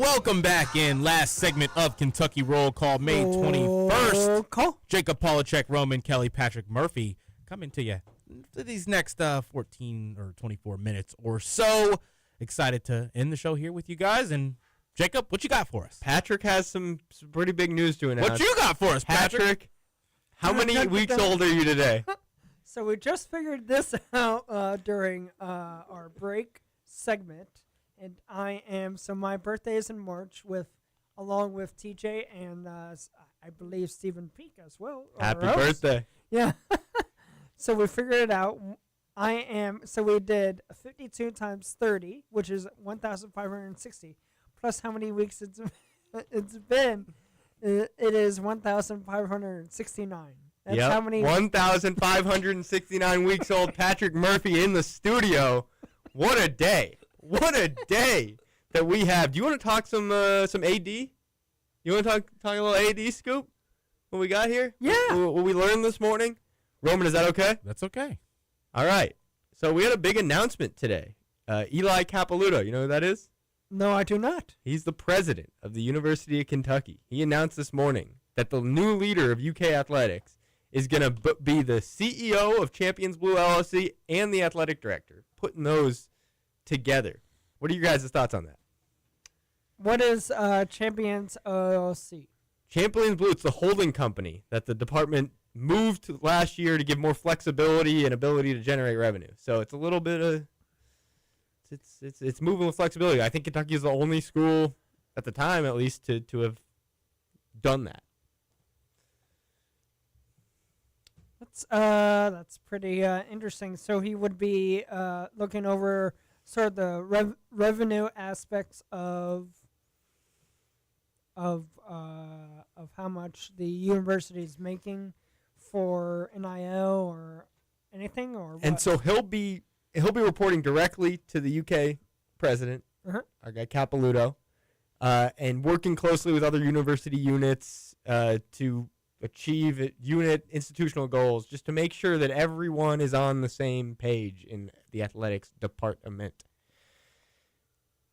welcome back in. Last segment of Kentucky Roll Call, May 21st. Call. Jacob Polachek, Roman Kelly, Patrick Murphy coming to you for these next 14 or 24 minutes or so. Excited to end the show here with you guys. And Jacob, what you got for us? Patrick has some pretty big news to announce. What you got for us, Patrick? How many weeks old are you today? So we just figured this out during our break segment, and my birthday is in March along with TJ and I believe Stephen Peak as well. Happy birthday. Yeah. So we figured it out. So we did 52 times 30, which is 1,560, plus how many weeks it's been. It is 1,569. That's how many. 1,569 weeks old. Patrick Murphy in the studio. What a day! What a day that we have. Do you want to talk some AD? You want to talk a little AD scoop? What we got here? Yeah. What we learned this morning? Roman, is that okay? That's okay. All right. So we had a big announcement today. Eli Capilouto, you know who that is? No, I do not. He's the president of the University of Kentucky. He announced this morning that the new leader of UK athletics is going to be the CEO of Champions Blue LLC and the athletic director, putting those together. What are your guys' thoughts on that? What is Champions LLC? Champions Blue, it's the holding company that the department moved to last year to give more flexibility and ability to generate revenue. So it's a little bit of it's moving with flexibility. I think Kentucky is the only school at the time, at least, to have done that. That's pretty interesting. So he would be looking over sort of the revenue aspects of how much the university is making for NIL or anything, or what? And so he'll be reporting directly to the UK president, our guy Capilouto, and working closely with other university units to achieve unit institutional goals, just to make sure that everyone is on the same page in the athletics department.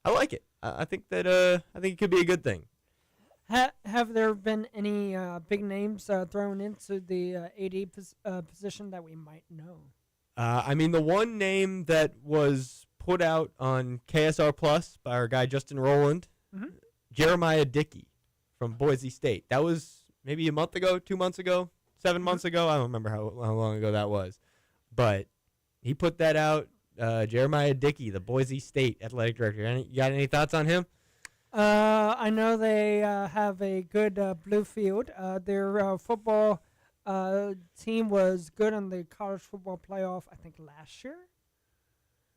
I like it. I think it could be a good thing. Have there been any big names thrown into the AD position that we might know? I mean, the one name that was put out on KSR Plus by our guy Justin Rowland, Jeremiah Dickey from Boise State. That was maybe a month ago, 2 months ago, 7 months ago. I don't remember how long ago that was. But he put that out. Jeremiah Dickey, the Boise State athletic director. You got any thoughts on him? I know they have a good blue field. Their football team was good in the college football playoff, I think, last year.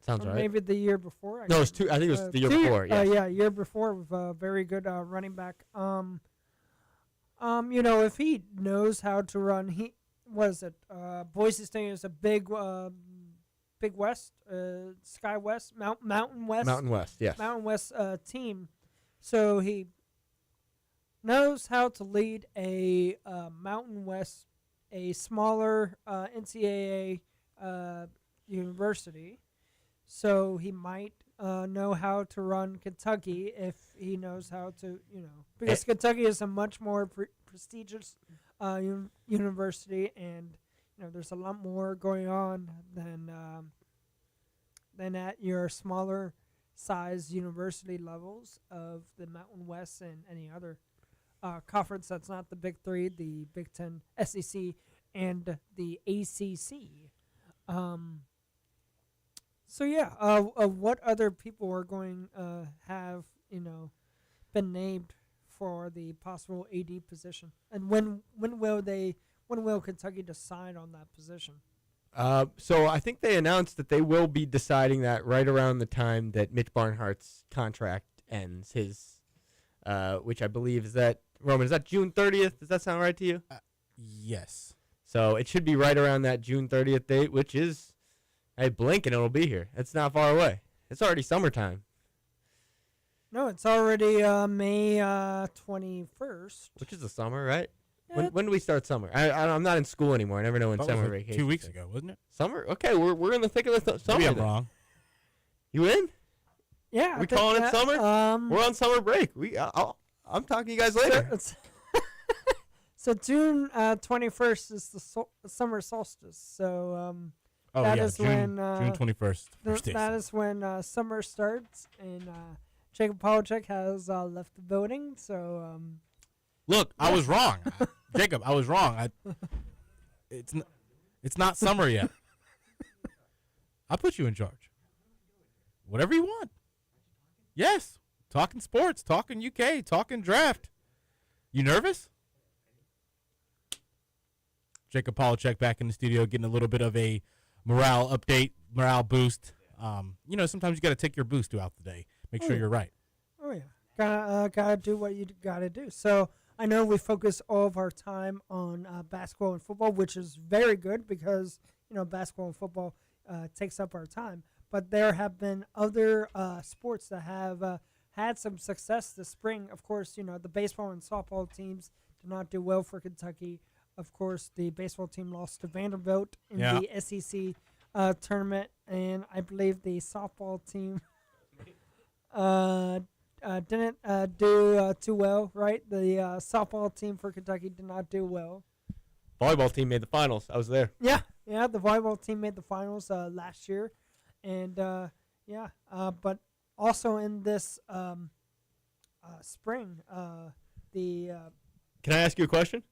Sounds right. Maybe the year before. No, it was two. I think it was the year before. Yeah, year before with a very good running back. If he knows how to run, Boise State is a big West, Sky West, Mountain West. Mountain West, yes. Mountain West team. So he knows how to lead a Mountain West, a smaller NCAA university. So he might know how to run Kentucky if he knows how to, because Kentucky is a much more prestigious university, and there's a lot more going on than at your smaller size university levels of the Mountain West and any other conference that's not the Big Three, the Big Ten, SEC, and the ACC. What other people are going have been named for the possible AD position, and when will Kentucky decide on that position? So I think they announced that they will be deciding that right around the time that Mitch Barnhart's contract ends. His, which I believe is that Roman. Is that June 30th? Does that sound right to you? Yes. So it should be right around that June 30th date, which is, hey, blink and it'll be here. It's not far away. It's already summertime. No, it's already May 21st. Which is the summer, right? When do we start summer? I'm not in school anymore. I never know when summer vacation. 2 weeks ago, wasn't it? Summer? Okay, we're in the thick of the summer. Maybe I'm then. wrong. You in? Yeah. We calling it summer? We're on summer break. I'm talking to you guys later. So June 21st is the summer solstice. So June 21st. That is when summer starts, and Jacob Polachek has left the building. So look, I was wrong, Jacob. I was wrong. It's not summer yet. I'll put you in charge. Whatever you want. Yes, talking sports, talking UK, talking draft. You nervous? Jacob Polachek back in the studio, getting a little bit of a morale update, morale boost. Sometimes you got to take your boost throughout the day. Make sure you're right. Oh yeah, gotta do what you gotta do. So I know we focus all of our time on basketball and football, which is very good because basketball and football takes up our time. But there have been other sports that have had some success this spring. Of course, the baseball and softball teams did not do well for Kentucky. Of course, the baseball team lost to Vanderbilt in the SEC tournament, and I believe the softball team didn't do too well, right? The softball team for Kentucky did not do well. Volleyball team made the finals. I was there. Yeah, the volleyball team made the finals last year, and but also in this spring, Can I ask you a question?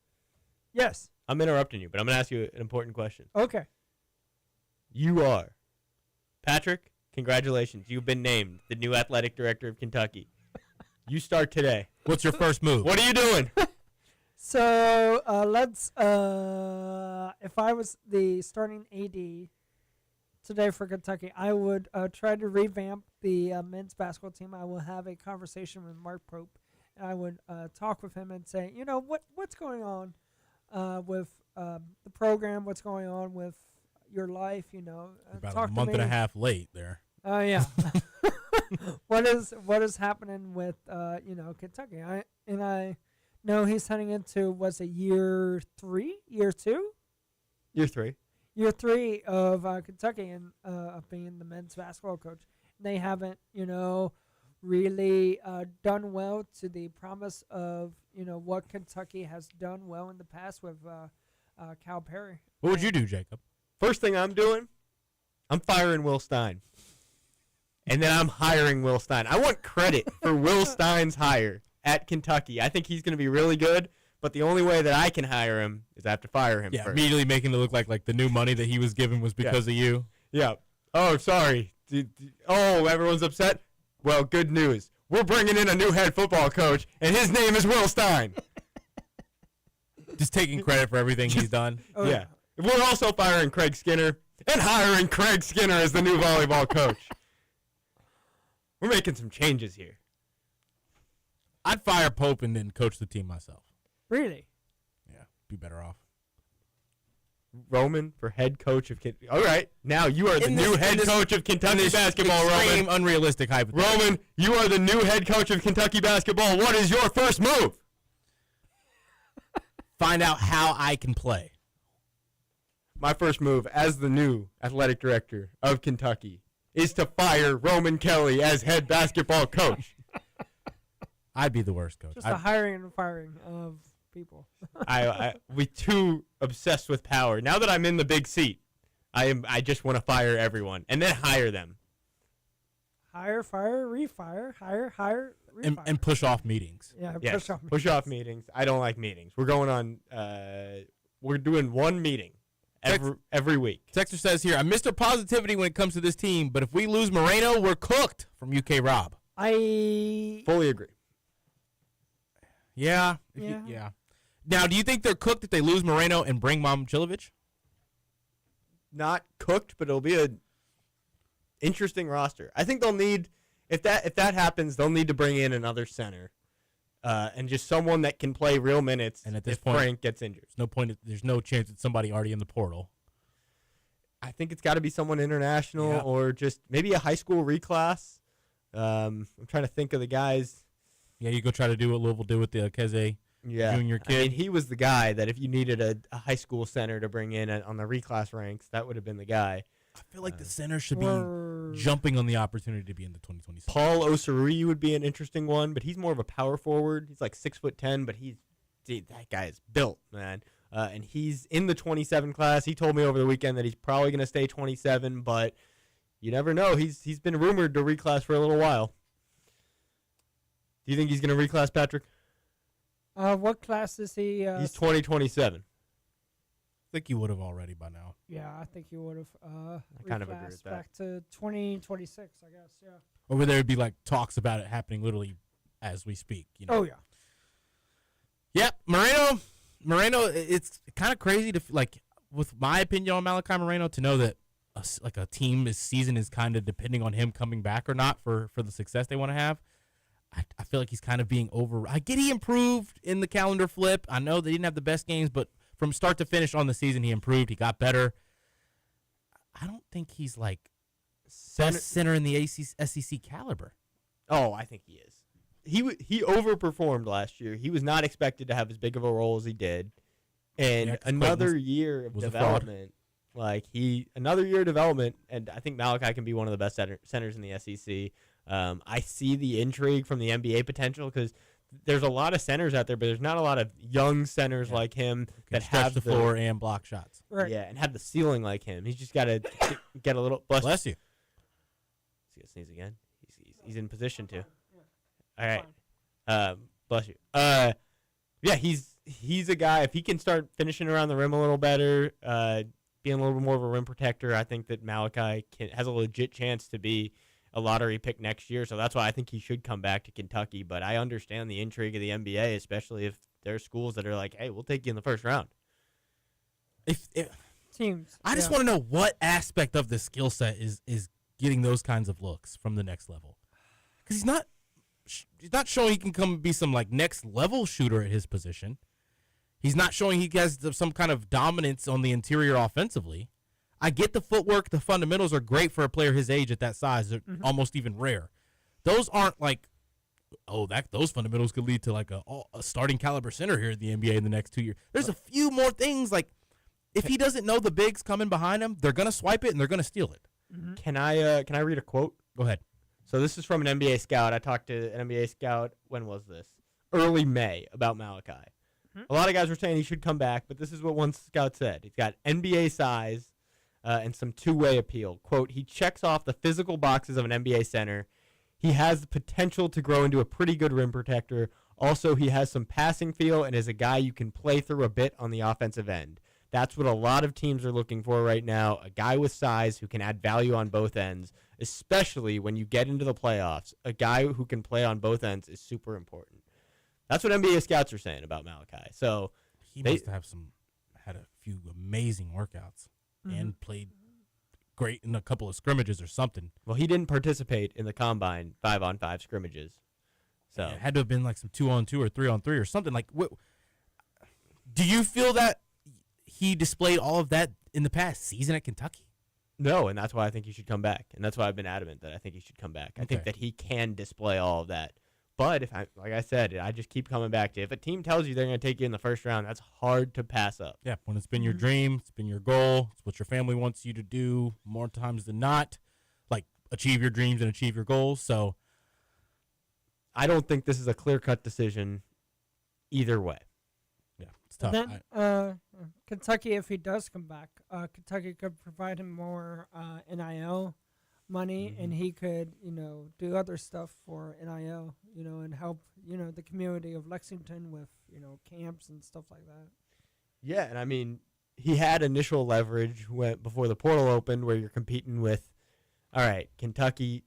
Yes. I'm interrupting you, but I'm going to ask you an important question. Okay. You are. Patrick, congratulations. You've been named the new athletic director of Kentucky. You start today. What's your first move? What are you doing? So let's, if I was the starting AD today for Kentucky, I would try to revamp the men's basketball team. I will have a conversation with Mark Pope, and I would talk with him and say, what's going on with the program, what's going on with your life, about a month and a half late there. Oh yeah. What is happening with Kentucky? I know he's heading into year 3, year 2? Year 3. Year 3 of Kentucky and of being the men's basketball coach. They haven't, really done well to the promise of what Kentucky has done well in the past with Cal Perry. What would you do, Jacob? First thing I'm doing, I'm firing Will Stein. And then I'm hiring Will Stein. I want credit for Will Stein's hire at Kentucky. I think he's going to be really good, but the only way that I can hire him is I have to fire him first. Immediately making it look like the new money that he was given was because of you. Yeah. Oh, sorry. Everyone's upset? Well, good news. We're bringing in a new head football coach, and his name is Will Stein. Just taking credit for everything he's done. Oh, yeah. We're also firing Craig Skinner and hiring Craig Skinner as the new volleyball coach. We're making some changes here. I'd fire Pope and then coach the team myself. Really? Yeah, be better off. Roman for head coach of Kentucky. All right, now you are the new head coach of Kentucky basketball, Roman. Unrealistic hypothetical. Roman, you are the new head coach of Kentucky basketball. What is your first move? Find out how I can play. My first move as the new athletic director of Kentucky is to fire Roman Kelly as head basketball coach. I'd be the worst coach. Just the hiring and firing of people. We too obsessed with power. Now that I'm in the big seat, I just want to fire everyone and then hire them. Hire, fire, refire, hire, refire. And push off meetings. Yeah, yes, push off meetings. I don't like meetings. We're going on, we're doing one meeting every week. Texter says here, I'm Mr. Positivity when it comes to this team, but if we lose Moreno, we're cooked, from UK Rob. I fully agree. Yeah. Now, do you think they're cooked if they lose Moreno and bring Momcilovic? Not cooked, but it'll be an interesting roster. I think they'll need, if that happens, they'll need to bring in another center, and just someone that can play real minutes. And at this point, Frank gets injured, there's no chance it's somebody already in the portal. I think it's got to be someone international or just maybe a high school reclass. I'm trying to think of the guys. Yeah, you go try to do what Louisville did with the Keze junior kid. I mean, he was the guy that if you needed a high school center to bring in on the reclass ranks, that would have been the guy. I feel like the center should be for jumping on the opportunity to be in the 2027. Paul Osarui would be an interesting one, but he's more of a power forward. He's like 6'10", but that guy is built, man. And he's in the 27 class. He told me over the weekend that he's probably going to stay 27, but you never know. He's been rumored to reclass for a little while. Do you think he's going to reclass, Patrick? what class is he? He's 2027. I think you would have already by now. Yeah, I think you would have. I kind of agree with that. Back to 2026, I guess. Yeah. Or there would be like talks about it happening literally as we speak. You know? Oh yeah. Yep, Moreno. It's kind of crazy to like, with my opinion on Malachi Moreno, to know that a team's season is kind of depending on him coming back or not for the success they want to have. I feel like he's kind of being over. I get he improved in the calendar flip. I know they didn't have the best games, but from start to finish on the season, he improved. He got better. I don't think he's like best center in the SEC caliber. Oh, I think he is. He overperformed last year. He was not expected to have as big of a role as he did, and another year of development. Another year of development, and I think Malachi can be one of the best centers in the SEC. I see the intrigue from the NBA potential because there's a lot of centers out there, but there's not a lot of young centers like him that have the floor and block shots. Right. Yeah, and have the ceiling like him. He's just got to get a little. Bless you. He's gonna sneeze again. He's in position to. All right. Bless you. Yeah, he's a guy. If he can start finishing around the rim a little better, being a little bit more of a rim protector, I think that Malachi has a legit chance to be a lottery pick next year. So that's why I think he should come back to Kentucky. But I understand the intrigue of the NBA, especially if there's schools that are like, "Hey, we'll take you in the first round." If Teams. I just want to know what aspect of the skill set is getting those kinds of looks from the next level, because he's not showing he can come be some like next level shooter at his position. He's not showing he has some kind of dominance on the interior offensively. I get the footwork, the fundamentals are great for a player his age at that size. They're almost even rare. Those aren't like, those fundamentals could lead to like a starting caliber center here in the NBA in the next 2 years. There's a few more things like, if he doesn't know the bigs coming behind him, they're gonna swipe it and they're gonna steal it. Can I read a quote? Go ahead. So this is from an NBA scout. I talked to an NBA scout. When was this? Early May about Malachi. A lot of guys were saying he should come back, but this is what one scout said. He's got NBA size and some two-way appeal. Quote, he checks off the physical boxes of an NBA center. He has the potential to grow into a pretty good rim protector. Also, he has some passing feel and is a guy you can play through a bit on the offensive end. That's what a lot of teams are looking for right now, a guy with size who can add value on both ends, especially when you get into the playoffs. A guy who can play on both ends is super important. That's what NBA scouts are saying about Malachi. So he must have had a few amazing workouts and played great in a couple of scrimmages or something. Well, he didn't participate in the combine 5-on-5 scrimmages. So it had to have been like some 2-on-2 or 3-on-3 or something. Like, do you feel that he displayed all of that in the past season at Kentucky? No, and that's why I think he should come back. And that's why I've been adamant that I think he should come back. I think that he can display all of that. But like I said, I just keep coming back to, if a team tells you they're going to take you in the first round, that's hard to pass up. Yeah, when it's been your dream, it's been your goal, it's what your family wants you to do more times than not, like achieve your dreams and achieve your goals. So I don't think this is a clear-cut decision either way. Yeah, it's tough. Then Kentucky, if he does come back, Kentucky could provide him more NIL money, and he could, do other stuff for NIL, and help, the community of Lexington with, camps and stuff like that. Yeah, and I mean, he had initial leverage before the portal opened, where you're competing with, all right, Kentucky,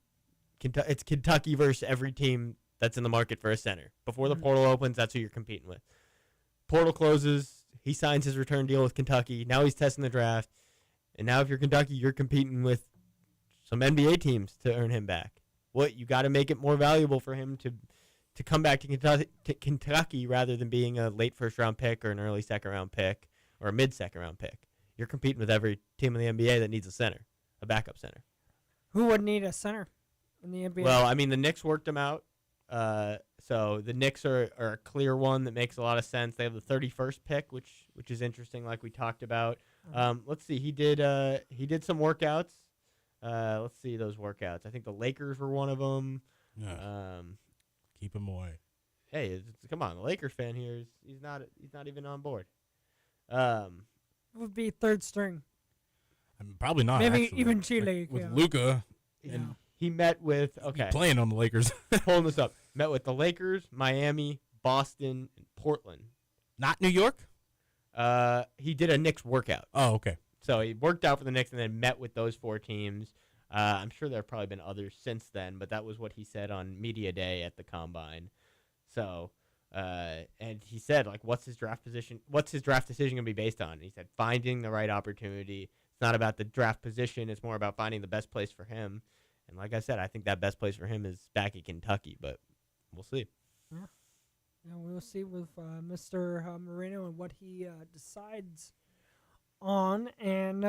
it's Kentucky versus every team that's in the market for a center. Before the portal opens, that's who you're competing with. Portal closes, he signs his return deal with Kentucky. Now he's testing the draft, and now if you're Kentucky, you're competing with some NBA teams to earn him back. You got to make it more valuable for him to come back to Kentucky rather than being a late first-round pick or an early second-round pick or a mid-second-round pick. You're competing with every team in the NBA that needs a center, a backup center. Who would need a center in the NBA? Well, I mean, the Knicks worked him out. So the Knicks are a clear one that makes a lot of sense. They have the 31st pick, which is interesting, like we talked about. Let's see. He did some workouts. Let's see those workouts. I think the Lakers were one of them. Yeah. Keep him away. Hey, come on, the Lakers fan here he's not even on board. Would be third string. I mean, probably not. Maybe actually. even Chile. with yeah. Luka And he met with playing on the Lakers. pulling this up. Met with the Lakers, Miami, Boston, and Portland. Not New York. He did a Knicks workout. Oh, okay. So he worked out for the Knicks and then met with those 4 teams. I'm sure there have probably been others since then, but that was what he said on Media Day at the Combine. So, and he said, like, what's his draft decision going to be based on? And he said, finding the right opportunity. It's not about the draft position. It's more about finding the best place for him. And like I said, I think that best place for him is back in Kentucky, but we'll see. Yeah, we'll see with Mr. Moreno and what he decides on. And,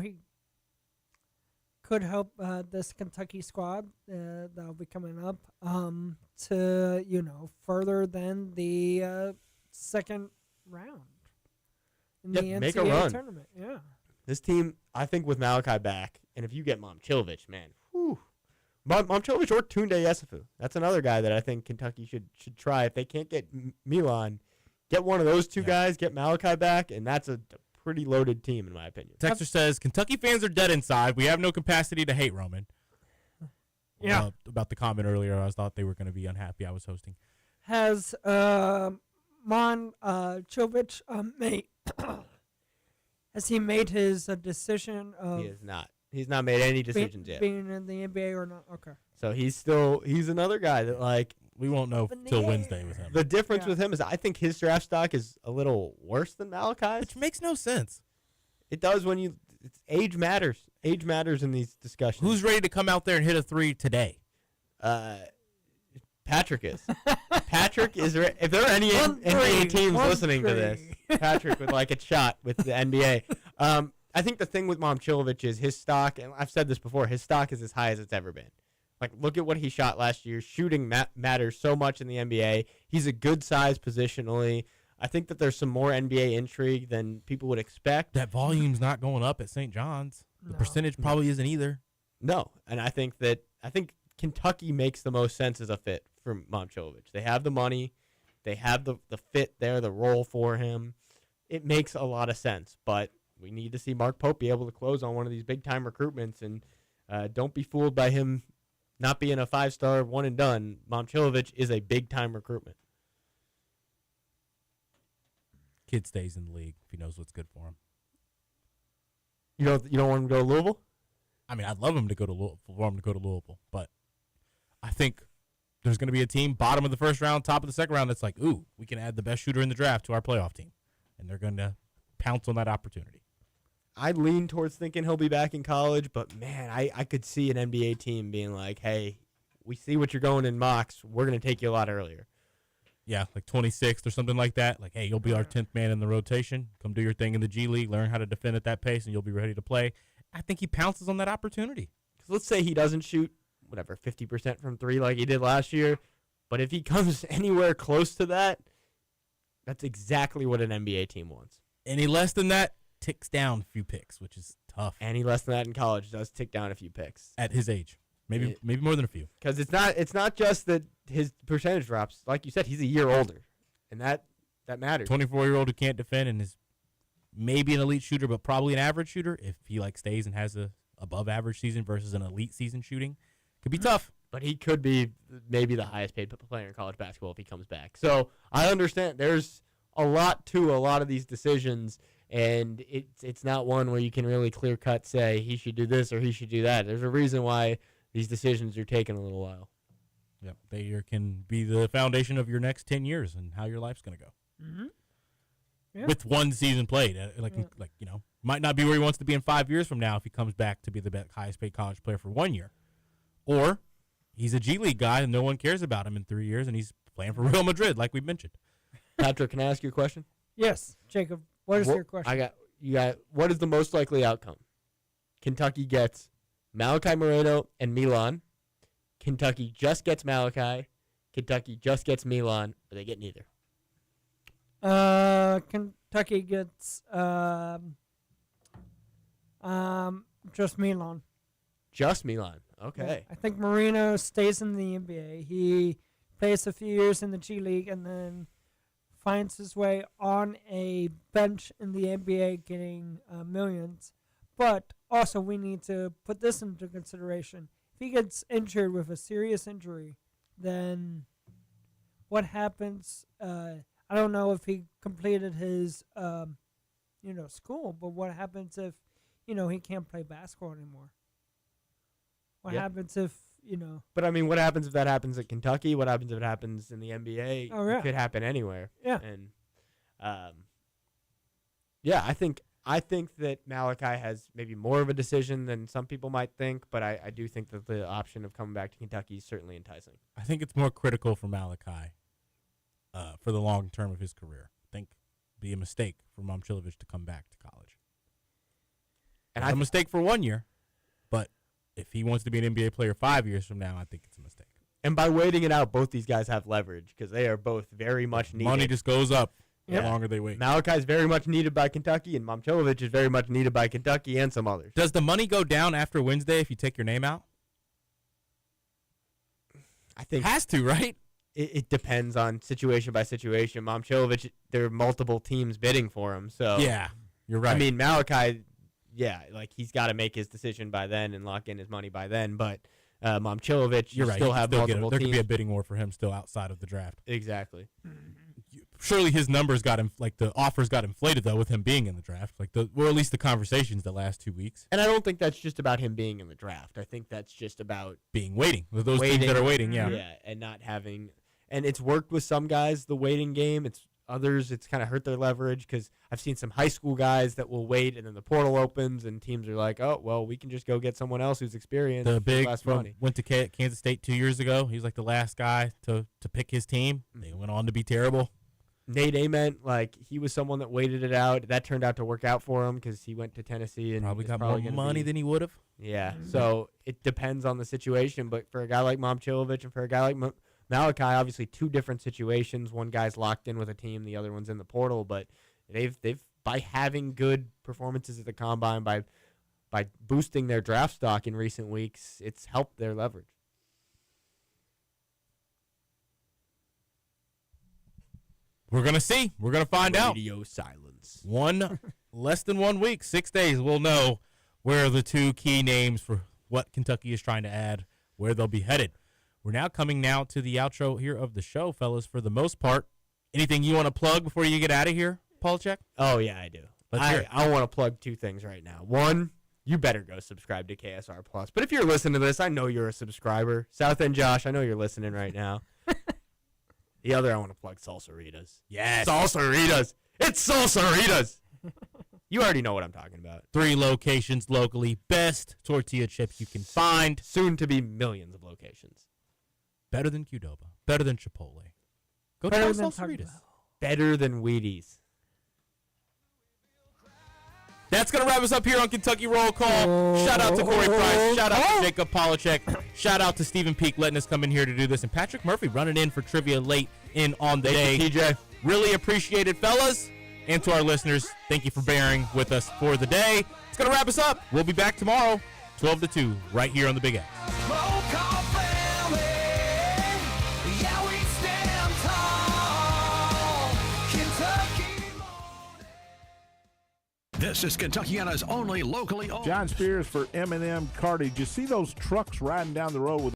he could help this Kentucky squad that'll be coming up to, further than the second round in the NCAA make a run. tournament. Yeah. This team, I think with Malachi back, and if you get Momcilovic, man, whew. Momcilovic or Tunde Yesufu. That's another guy that I think Kentucky should try. If they can't get Milan, get one of those 2 guys, get Malachi back, and that's a pretty loaded team in my opinion. Texter says, Kentucky fans are dead inside. We have no capacity to hate Roman. Yeah. About the comment earlier, I thought they were going to be unhappy I was hosting. Has Momcilovic has he made his decision of He is not. He's not made any decisions yet. being in the NBA or not? Okay. So he's another guy that, like, we won't know till Wednesday with him. The difference with him is I think his draft stock is a little worse than Malachi's. Which makes no sense. It does when age matters. Age matters in these discussions. Who's ready to come out there and hit a 3 today? Patrick is. Patrick is. If there are any NBA teams listening to this, Patrick would like a shot with the NBA. I think the thing with Momcilovic is his stock, and I've said this before, his stock is as high as it's ever been. Like, look at what he shot last year. Shooting matters so much in the NBA. He's a good size positionally. I think that there's some more NBA intrigue than people would expect. That volume's not going up at St. John's. The percentage probably isn't either. No, and I think Kentucky makes the most sense as a fit for Momcilovic. They have the money. They have the fit there, the role for him. It makes a lot of sense, but we need to see Mark Pope be able to close on one of these big-time recruitments, and don't be fooled by him not being a 5-star one-and-done. Momcilovic is a big-time recruitment. Kid stays in the league if he knows what's good for him. You don't want him to go to Louisville? I mean, I'd love him to go to Louisville, but I think there's going to be a team bottom of the first round, top of the second round that's like, ooh, we can add the best shooter in the draft to our playoff team, and they're going to pounce on that opportunity. I lean towards thinking he'll be back in college, but, man, I could see an NBA team being like, hey, we see what you're going in mocks. We're going to take you a lot earlier. Yeah, like 26th or something like that. Like, hey, you'll be our 10th man in the rotation. Come do your thing in the G League, learn how to defend at that pace, and you'll be ready to play. I think he pounces on that opportunity. Because let's say he doesn't shoot, 50% from 3 like he did last year, but if he comes anywhere close to that, that's exactly what an NBA team wants. Any less than that ticks down a few picks, which is tough. Any less than that in college does tick down a few picks. At his age. Maybe more than a few. Because it's not just that his percentage drops. Like you said, he's a year older, and that matters. 24-year-old who can't defend and is maybe an elite shooter, but probably an average shooter if he stays and has a above average season versus an elite season shooting. Could be tough. But he could be maybe the highest paid player in college basketball if he comes back. So I understand there's a lot to a lot of these decisions, and it's not one where you can really clear cut say he should do this or he should do that. There's a reason why these decisions are taking a little while. Yep, they can be the foundation of your next 10 years and how your life's going to go. Mm-hmm. Yeah. With one season played, might not be where he wants to be in 5 years from now if he comes back to be the highest paid college player for 1 year, or he's a G League guy and no one cares about him in 3 years and he's playing for Real Madrid, like we mentioned. Patrick, can I ask you a question? Yes, Jacob. What is your question? You got. What is the most likely outcome? Kentucky gets Malachi Moreno and Milan. Kentucky just gets Malachi. Kentucky just gets Milan. Or they get neither. Kentucky gets just Milan. Just Milan. Okay. I think Marino stays in the NBA. He plays a few years in the G League and then finds his way on a bench in the NBA getting millions. But also we need to put this into consideration. If he gets injured with a serious injury, then what happens? I don't know if he completed his, school, but what happens if, he can't play basketball anymore? What happens if, But I mean, what happens if that happens at Kentucky? What happens if it happens in the NBA? Oh, yeah. It could happen anywhere. Yeah. And, I think that Malachi has maybe more of a decision than some people might think, but I do think that the option of coming back to Kentucky is certainly enticing. I think it's more critical for Malachi for the long term of his career. I think it'd be a mistake for Momcilovic to come back to college. And it's a mistake for 1 year, but if he wants to be an NBA player 5 years from now, I think it's a mistake. And by waiting it out, both these guys have leverage because they are both very much needed. Money just goes up the longer they wait. Malachi is very much needed by Kentucky, and Momcilovic is very much needed by Kentucky and some others. Does the money go down after Wednesday if you take your name out? I think has to, right? It depends on situation by situation. Momcilovic, there are multiple teams bidding for him, so yeah, you're right. I mean, Malachi, he's got to make his decision by then and lock in his money by then. But Momcilovic, you're right. Still have multiple there teams. Could be a bidding war for him still outside of the draft. Exactly. Surely his numbers got the offers got inflated though with him being in the draft, or at least the conversations the last 2 weeks. And I don't think that's just about him being in the draft. I think that's just about waiting with those teams that are waiting. Yeah, and not having. And it's worked with some guys, the waiting game. Others, it's kind of hurt their leverage because I've seen some high school guys that will wait and then the portal opens and teams are like, oh, well, we can just go get someone else who's experienced. The big money. Went to Kansas State 2 years ago. He was like the last guy to pick his team. They went on to be terrible. Nate Ament, he was someone that waited it out. That turned out to work out for him because he went to Tennessee and probably got more money than he would have. Yeah, so it depends on the situation. But for a guy like Momcilovic and for a guy like Malachi, obviously two different situations. One guy's locked in with a team, the other one's in the portal. But they've by having good performances at the combine, by boosting their draft stock in recent weeks, it's helped their leverage. We're gonna see. We're gonna find out. Radio silence. Less than 1 week, 6 days. We'll know where the two key names for what Kentucky is trying to add, where they'll be headed. We're now coming to the outro here of the show, fellas. For the most part, anything you want to plug before you get out of here, Polachek? Oh yeah, I do. I want to plug two things right now. One, you better go subscribe to KSR Plus. But if you're listening to this, I know you're a subscriber. South End Josh, I know you're listening right now. The other, I want to plug Salsaritas. Yes. Salsaritas. It's Salsaritas. You already know what I'm talking about. 3 locations locally. Best tortilla chips you can find. Soon to be millions of locations. Better than Qdoba. Better than Chipotle. Go Better try than Salsaritas. Better than Wheaties. That's going to wrap us up here on Kentucky Roll Call. Shout out to Corey Price. Shout out to Jacob Polachek. Shout out to Stephen Peak letting us come in here to do this. And Patrick Murphy running in for trivia late in on the day. Thank you, TJ. Really appreciate it, fellas. And to our listeners, thank you for bearing with us for the day. It's going to wrap us up. We'll be back tomorrow, 12 to 2, right here on the Big X. This is Kentuckiana's only locally owned. John Spears for M&M Cartage. You see those trucks riding down the road with